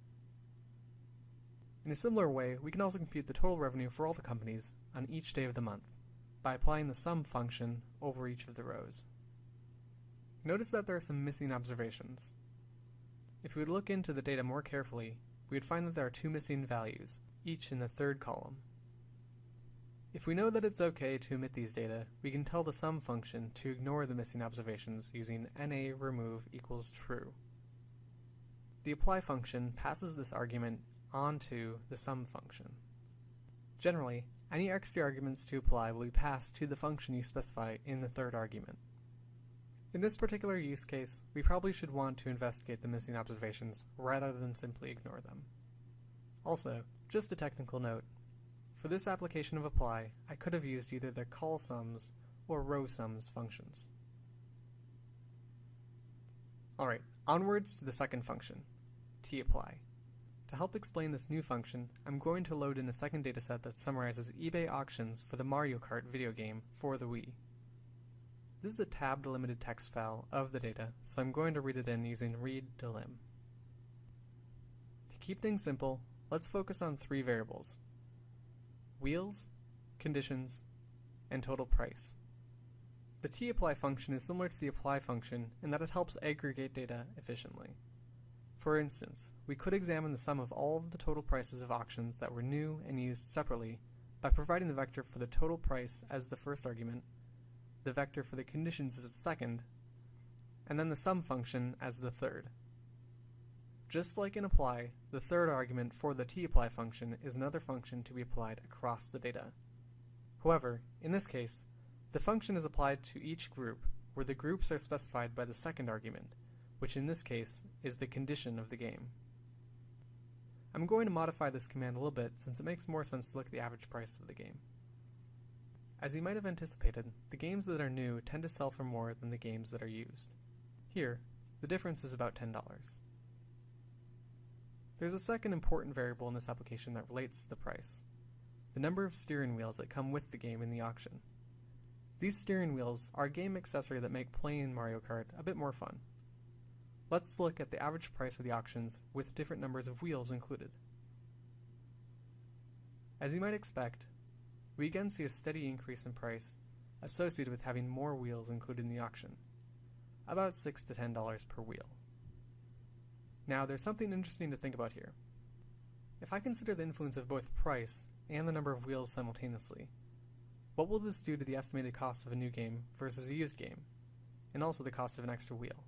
In a similar way, we can also compute the total revenue for all the companies on each day of the month by applying the sum function over each of the rows. Notice that there are some missing observations. If we would look into the data more carefully, we would find that there are two missing values, each in the third column. If we know that it's okay to omit these data, we can tell the sum function to ignore the missing observations using na_remove equals true. The apply function passes this argument onto the sum function. Generally, any extra arguments to apply will be passed to the function you specify in the third argument. In this particular use case, we probably should want to investigate the missing observations rather than simply ignore them. Also, just a technical note, for this application of apply, I could have used either the callSums or rowSums functions. Alright, onwards to the second function, tapply. To help explain this new function, I'm going to load in a second dataset that summarizes eBay auctions for the Mario Kart video game for the Wii. This is a tab-delimited text file of the data, so I'm going to read it in using read_delim. To keep things simple, let's focus on three variables: wheels, conditions, and total price. The tapply function is similar to the apply function in that it helps aggregate data efficiently. For instance, we could examine the sum of all of the total prices of auctions that were new and used separately by providing the vector for the total price as the first argument, the vector for the conditions as the second, and then the sum function as the third. Just like in apply, the third argument for the tapply function is another function to be applied across the data. However, in this case, the function is applied to each group, where the groups are specified by the second argument, which in this case is the condition of the game. I'm going to modify this command a little bit since it makes more sense to look at the average price of the game. As you might have anticipated, the games that are new tend to sell for more than the games that are used. Here, the difference is about $10. There's a second important variable in this application that relates to the price: the number of steering wheels that come with the game in the auction. These steering wheels are a game accessory that make playing Mario Kart a bit more fun. Let's look at the average price of the auctions with different numbers of wheels included. As you might expect, we again see a steady increase in price associated with having more wheels included in the auction, about $6 to $10 per wheel. Now, there's something interesting to think about here. If I consider the influence of both price and the number of wheels simultaneously, what will this do to the estimated cost of a new game versus a used game, and also the cost of an extra wheel?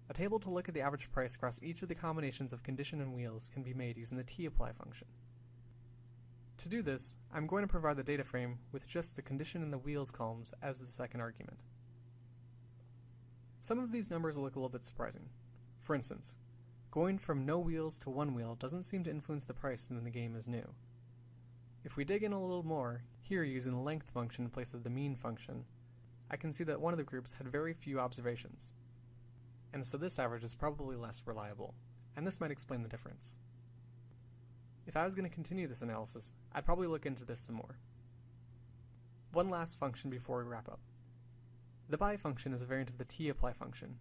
A table to look at the average price across each of the combinations of condition and wheels can be made using the tapply function. To do this, I'm going to provide the data frame with just the condition and the wheels columns as the second argument. Some of these numbers will look a little bit surprising. For instance, going from no wheels to one wheel doesn't seem to influence the price when the game is new. If we dig in a little more, here using the length function in place of the mean function, I can see that one of the groups had very few observations. And so this average is probably less reliable, and this might explain the difference. If I was going to continue this analysis, I'd probably look into this some more. One last function before we wrap up. The by function is a variant of the tapply function,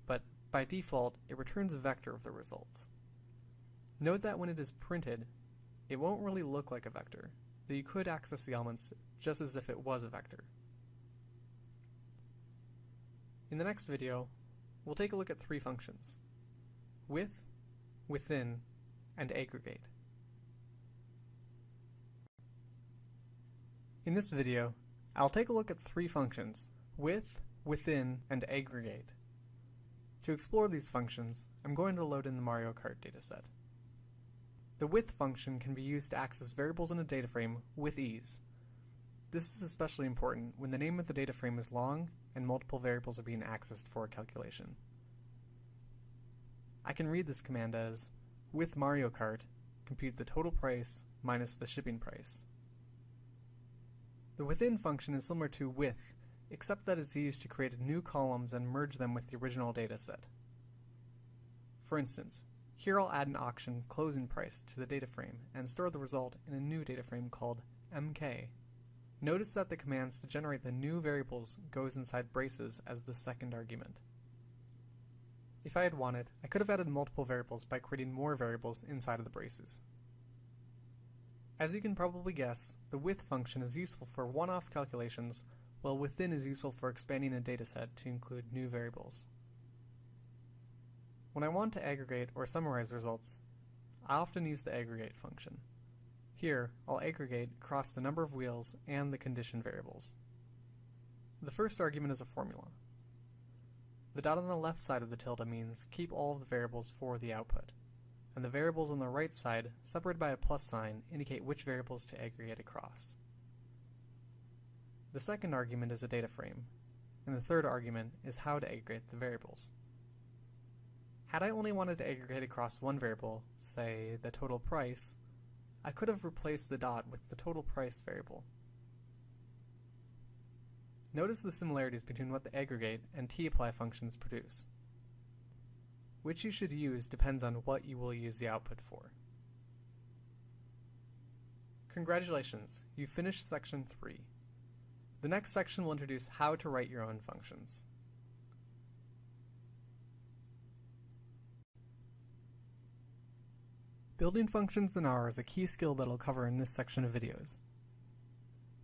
but by default, it returns a vector of the results. Note that when it is printed, it won't really look like a vector, though you could access the elements just as if it was a vector. In the next video, we'll take a look at three functions: with, within, and aggregate. In this video, I'll take a look at three functions: with, within, and aggregate. To explore these functions, I'm going to load in the Mario Kart dataset. The with function can be used to access variables in a data frame with ease. This is especially important when the name of the data frame is long and multiple variables are being accessed for a calculation. I can read this command as, with Mario Kart, compute the total price minus the shipping price. The within function is similar to with, except that it's used to create new columns and merge them with the original dataset. For instance, here I'll add an auction closing price to the data frame and store the result in a new data frame called MK. Notice that the commands to generate the new variables goes inside braces as the second argument. If I had wanted, I could have added multiple variables by creating more variables inside of the braces. As you can probably guess, the with function is useful for one-off calculations, while within is useful for expanding a dataset to include new variables. When I want to aggregate or summarize results, I often use the aggregate function. Here, I'll aggregate across the number of wheels and the condition variables. The first argument is a formula. The dot on the left side of the tilde means keep all of the variables for the output, and the variables on the right side, separated by a plus sign, indicate which variables to aggregate across. The second argument is a data frame, and the third argument is how to aggregate the variables. Had I only wanted to aggregate across one variable, say the total price, I could have replaced the dot with the total price variable. Notice the similarities between what the aggregate and tapply functions produce. Which you should use depends on what you will use the output for. Congratulations, you finished section 3. The next section will introduce how to write your own functions. Building functions in R is a key skill that I'll cover in this section of videos.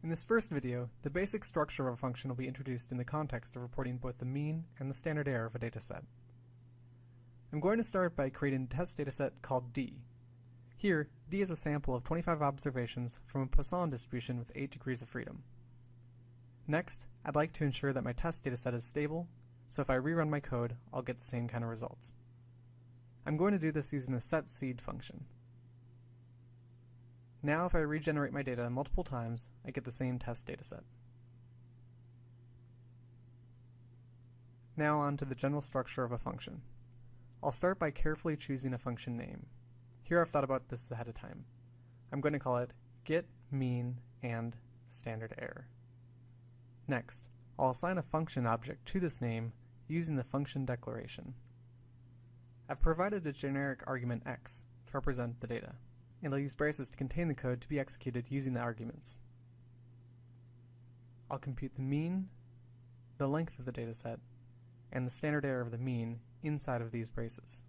In this first video, the basic structure of a function will be introduced in the context of reporting both the mean and the standard error of a dataset. I'm going to start by creating a test dataset called D. Here, D is a sample of 25 observations from a Poisson distribution with 8 degrees of freedom. Next, I'd like to ensure that my test dataset is stable, so if I rerun my code, I'll get the same kind of results. I'm going to do this using the setSeed function. Now if I regenerate my data multiple times, I get the same test dataset. Now on to the general structure of a function. I'll start by carefully choosing a function name. Here I've thought about this ahead of time. I'm going to call it get, mean, and standard error. Next, I'll assign a function object to this name using the function declaration. I've provided a generic argument x to represent the data, and I'll use braces to contain the code to be executed using the arguments. I'll compute the mean, the length of the dataset, and the standard error of the mean inside of these braces.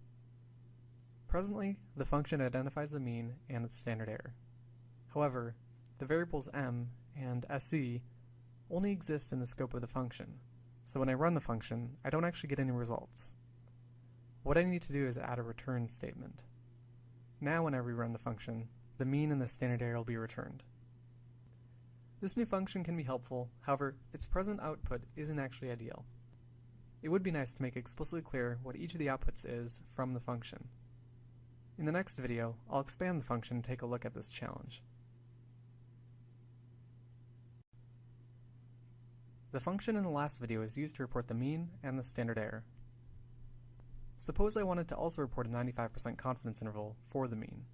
Presently, the function identifies the mean and its standard error. However, the variables m and sc only exist in the scope of the function, so when I run the function, I don't actually get any results. What I need to do is add a return statement. Now when I rerun the function, the mean and the standard error will be returned. This new function can be helpful, however, its present output isn't actually ideal. It would be nice to make explicitly clear what each of the outputs is from the function. In the next video, I'll expand the function and take a look at this challenge. The function in the last video is used to report the mean and the standard error. Suppose I wanted to also report a 95% confidence interval for the mean.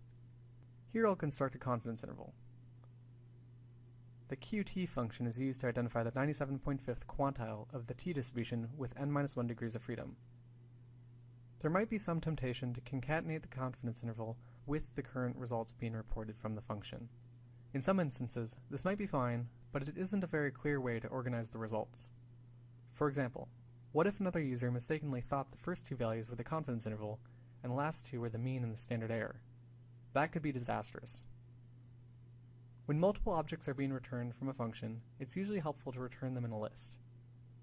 Here I'll construct a confidence interval. The QT function is used to identify the 97.5th quantile of the t-distribution with n-1 degrees of freedom. There might be some temptation to concatenate the confidence interval with the current results being reported from the function. In some instances, this might be fine, but it isn't a very clear way to organize the results. For example, what if another user mistakenly thought the first two values were the confidence interval and the last two were the mean and the standard error? That could be disastrous. When multiple objects are being returned from a function, it's usually helpful to return them in a list.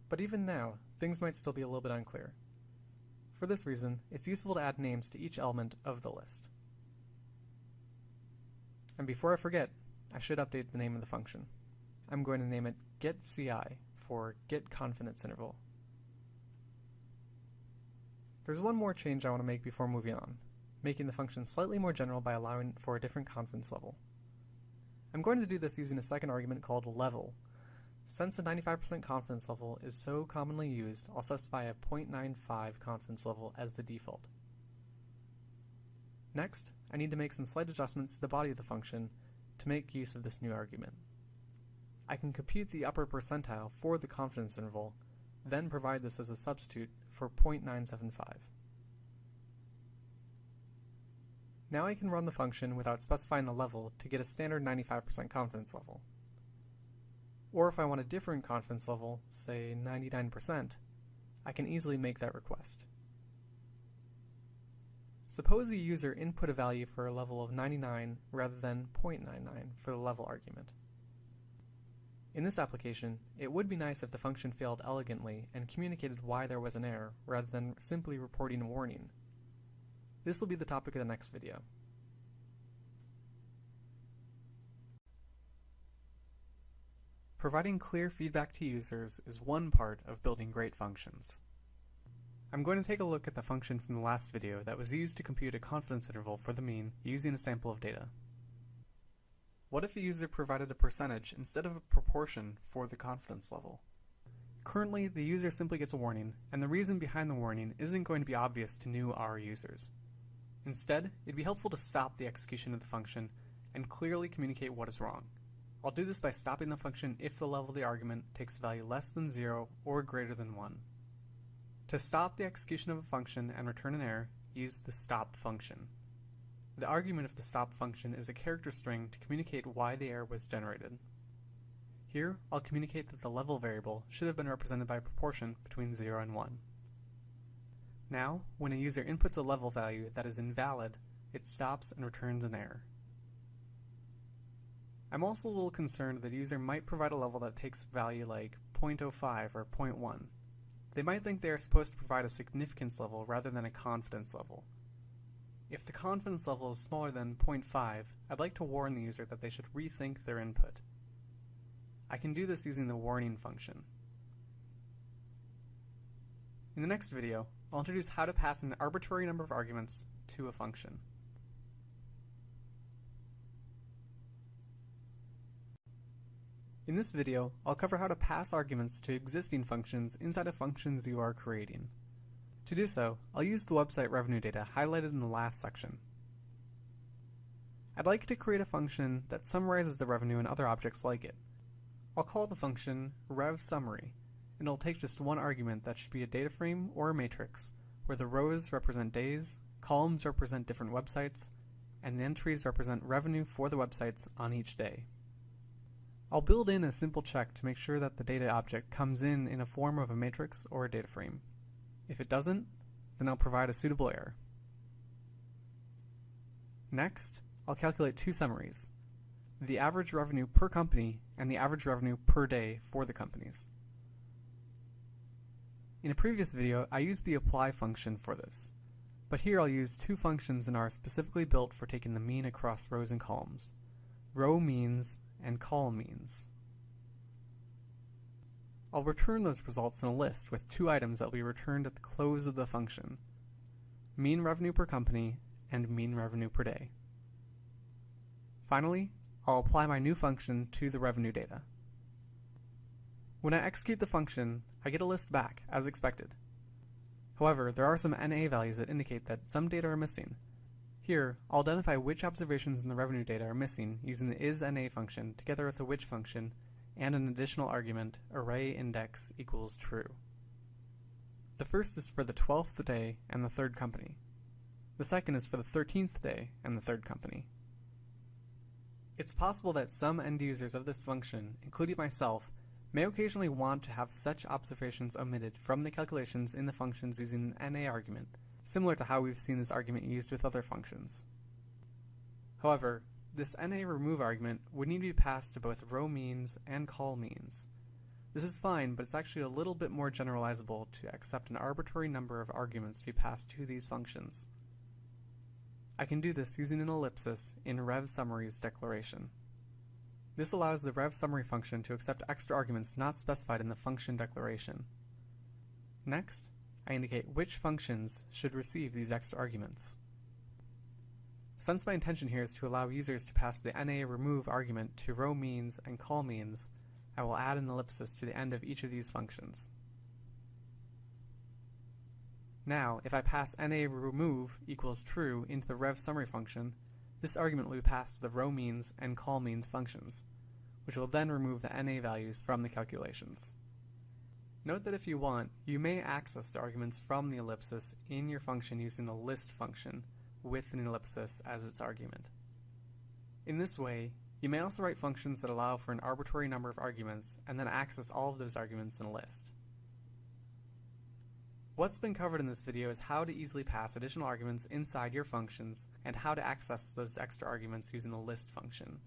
But even now, things might still be a little bit unclear. For this reason, it's useful to add names to each element of the list. And before I forget, I should update the name of the function. I'm going to name it getCI for getConfidenceInterval. There's one more change I want to make before moving on, making the function slightly more general by allowing for a different confidence level. I'm going to do this using a second argument called level. Since a 95% confidence level is so commonly used, I'll specify a 0.95 confidence level as the default. Next, I need to make some slight adjustments to the body of the function to make use of this new argument. I can compute the upper percentile for the confidence interval, then provide this as a substitute for 0.975. Now I can run the function without specifying the level to get a standard 95% confidence level. Or if I want a different confidence level, say 99%, I can easily make that request. Suppose a user input a value for a level of 99 rather than 0.99 for the level argument. In this application, it would be nice if the function failed elegantly and communicated why there was an error rather than simply reporting a warning. This will be the topic of the next video. Providing clear feedback to users is one part of building great functions. I'm going to take a look at the function from the last video that was used to compute a confidence interval for the mean using a sample of data. What if a user provided a percentage instead of a proportion for the confidence level? Currently, the user simply gets a warning, and the reason behind the warning isn't going to be obvious to new R users. Instead, it'd be helpful to stop the execution of the function and clearly communicate what is wrong. I'll do this by stopping the function if the level of the argument takes a value less than 0 or greater than 1. To stop the execution of a function and return an error, use the stop function. The argument of the stop function is a character string to communicate why the error was generated. Here, I'll communicate that the level variable should have been represented by a proportion between 0 and 1. Now, when a user inputs a level value that is invalid, it stops and returns an error. I'm also a little concerned that a user might provide a level that takes a value like 0.05 or 0.1. They might think they are supposed to provide a significance level rather than a confidence level. If the confidence level is smaller than 0.5, I'd like to warn the user that they should rethink their input. I can do this using the warning function. In the next video, I'll introduce how to pass an arbitrary number of arguments to a function. In this video, I'll cover how to pass arguments to existing functions inside of functions you are creating. To do so, I'll use the website revenue data highlighted in the last section. I'd like to create a function that summarizes the revenue and other objects like it. I'll call the function revSummary, and it'll take just one argument that should be a data frame or a matrix, where the rows represent days, columns represent different websites, and the entries represent revenue for the websites on each day. I'll build in a simple check to make sure that the data object comes in a form of a matrix or a data frame. If it doesn't, then I'll provide a suitable error. Next, I'll calculate two summaries. the average revenue per company and the average revenue per day for the companies. In a previous video, I used the apply function for this, but here I'll use two functions in R specifically built for taking the mean across rows and columns, row means and col means. I'll return those results in a list with two items that will be returned at the close of the function, mean revenue per company and mean revenue per day. Finally, I'll apply my new function to the revenue data. When I execute the function, I get a list back, as expected. However, there are some NA values that indicate that some data are missing. Here, I'll identify which observations in the revenue data are missing using the isNA function together with the which function and an additional argument, array index equals true. The first is for the 12th day and the third company. The second is for the 13th day and the third company. It's possible that some end users of this function, including myself, may occasionally want to have such observations omitted from the calculations in the functions using an NA argument, similar to how we've seen this argument used with other functions. However, this NA remove argument would need to be passed to both row means and col means. This is fine, but it's actually a little bit more generalizable to accept an arbitrary number of arguments to be passed to these functions. I can do this using an ellipsis in revSummary's declaration. This allows the revSummary function to accept extra arguments not specified in the function declaration. Next, I indicate which functions should receive these extra arguments. Since my intention here is to allow users to pass the NA remove argument to row means and col means, I will add an ellipsis to the end of each of these functions. Now, if I pass NA remove equals true into the revSummary function, this argument will be passed to the row means and col means functions, which will then remove the NA values from the calculations. Note that if you want, you may access the arguments from the ellipsis in your function using the list function with an ellipsis as its argument. In this way, you may also write functions that allow for an arbitrary number of arguments and then access all of those arguments in a list. What's been covered in this video is how to easily pass additional arguments inside your functions and how to access those extra arguments using the list function.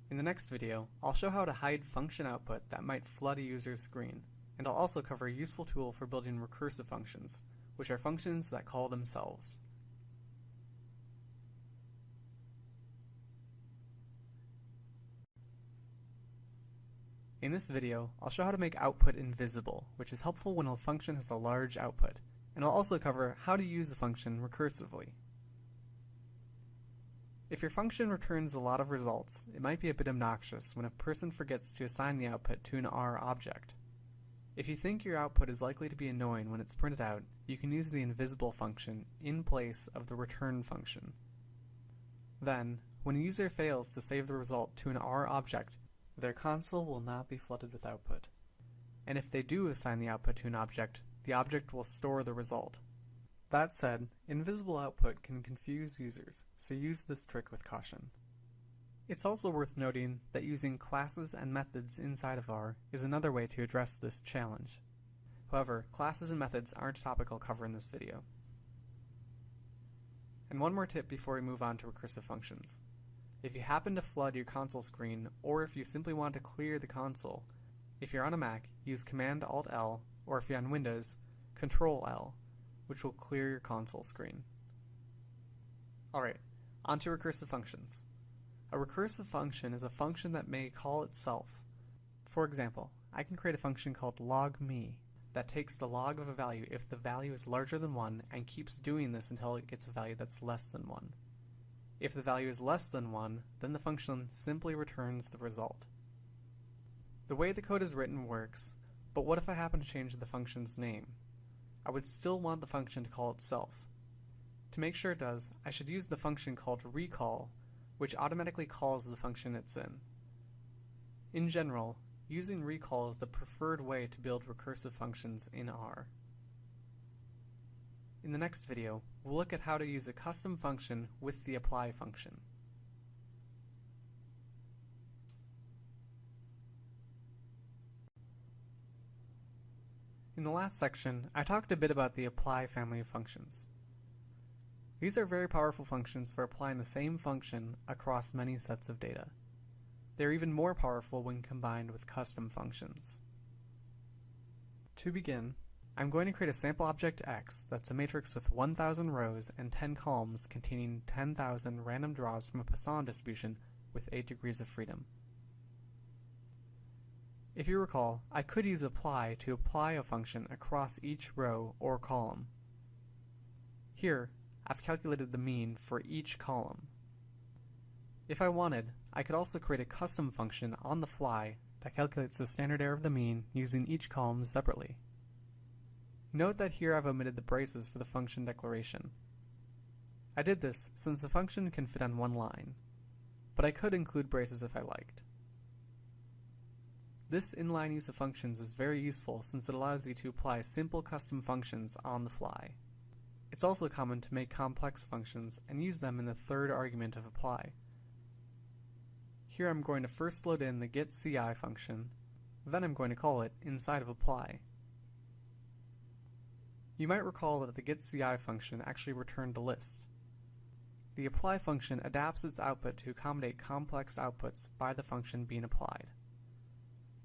In the next video, I'll show how to hide function output that might flood a user's screen, and I'll also cover a useful tool for building recursive functions, which are functions that call themselves. In this video, I'll show how to make output invisible, which is helpful when a function has a large output, and I'll also cover how to use a function recursively. If your function returns a lot of results, it might be a bit obnoxious when a person forgets to assign the output to an R object. If you think your output is likely to be annoying when it's printed out, you can use the invisible function in place of the return function. Then, when a user fails to save the result to an R object, their console will not be flooded with output. And if they do assign the output to an object, the object will store the result. That said, invisible output can confuse users, so use this trick with caution. It's also worth noting that using classes and methods inside of R is another way to address this challenge. However, classes and methods aren't a topic I'll cover in this video. And one more tip before we move on to recursive functions. If you happen to flood your console screen, or if you simply want to clear the console, if you're on a Mac, use Command-Alt-L, or if you're on Windows, Control-L, which will clear your console screen. Alright, on to recursive functions. A recursive function is a function that may call itself. For example, I can create a function called logMe that takes the log of a value if the value is larger than 1 and keeps doing this until it gets a value that's less than 1. If the value is less than 1, then the function simply returns the result. The way the code is written works, but what if I happen to change the function's name? I would still want the function to call itself. To make sure it does, I should use the function called recall, which automatically calls the function it's in. In general, using recall is the preferred way to build recursive functions in R. In the next video, we'll look at how to use a custom function with the apply function. In the last section, I talked a bit about the apply family of functions. These are very powerful functions for applying the same function across many sets of data. They're even more powerful when combined with custom functions. To begin, I'm going to create a sample object X that's a matrix with 1,000 rows and 10 columns containing 10,000 random draws from a Poisson distribution with 8 degrees of freedom. If you recall, I could use apply to apply a function across each row or column. Here, I've calculated the mean for each column. If I wanted, I could also create a custom function on the fly that calculates the standard error of the mean using each column separately. Note that here I've omitted the braces for the function declaration. I did this since the function can fit on one line, but I could include braces if I liked. This inline use of functions is very useful since it allows you to apply simple custom functions on the fly. It's also common to make complex functions and use them in the third argument of apply. Here I'm going to first load in the getCI function, then I'm going to call it inside of apply. You might recall that the getCI function actually returned a list. The apply function adapts its output to accommodate complex outputs by the function being applied.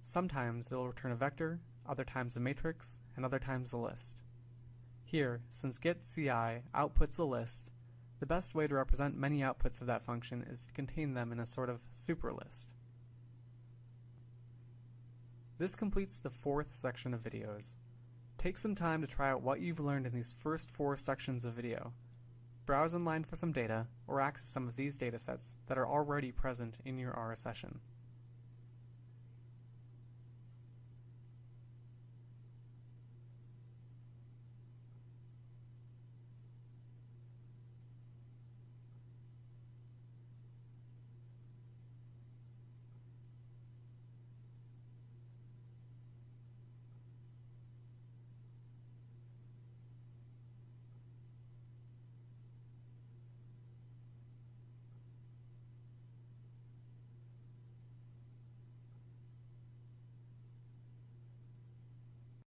Sometimes it will return a vector, other times a matrix, and other times a list. Here, since getCI outputs a list, the best way to represent many outputs of that function is to contain them in a sort of superlist. This completes the fourth section of videos. Take some time to try out what you've learned in these first 4 sections of video. Browse online for some data, or access some of these datasets that are already present in your R session.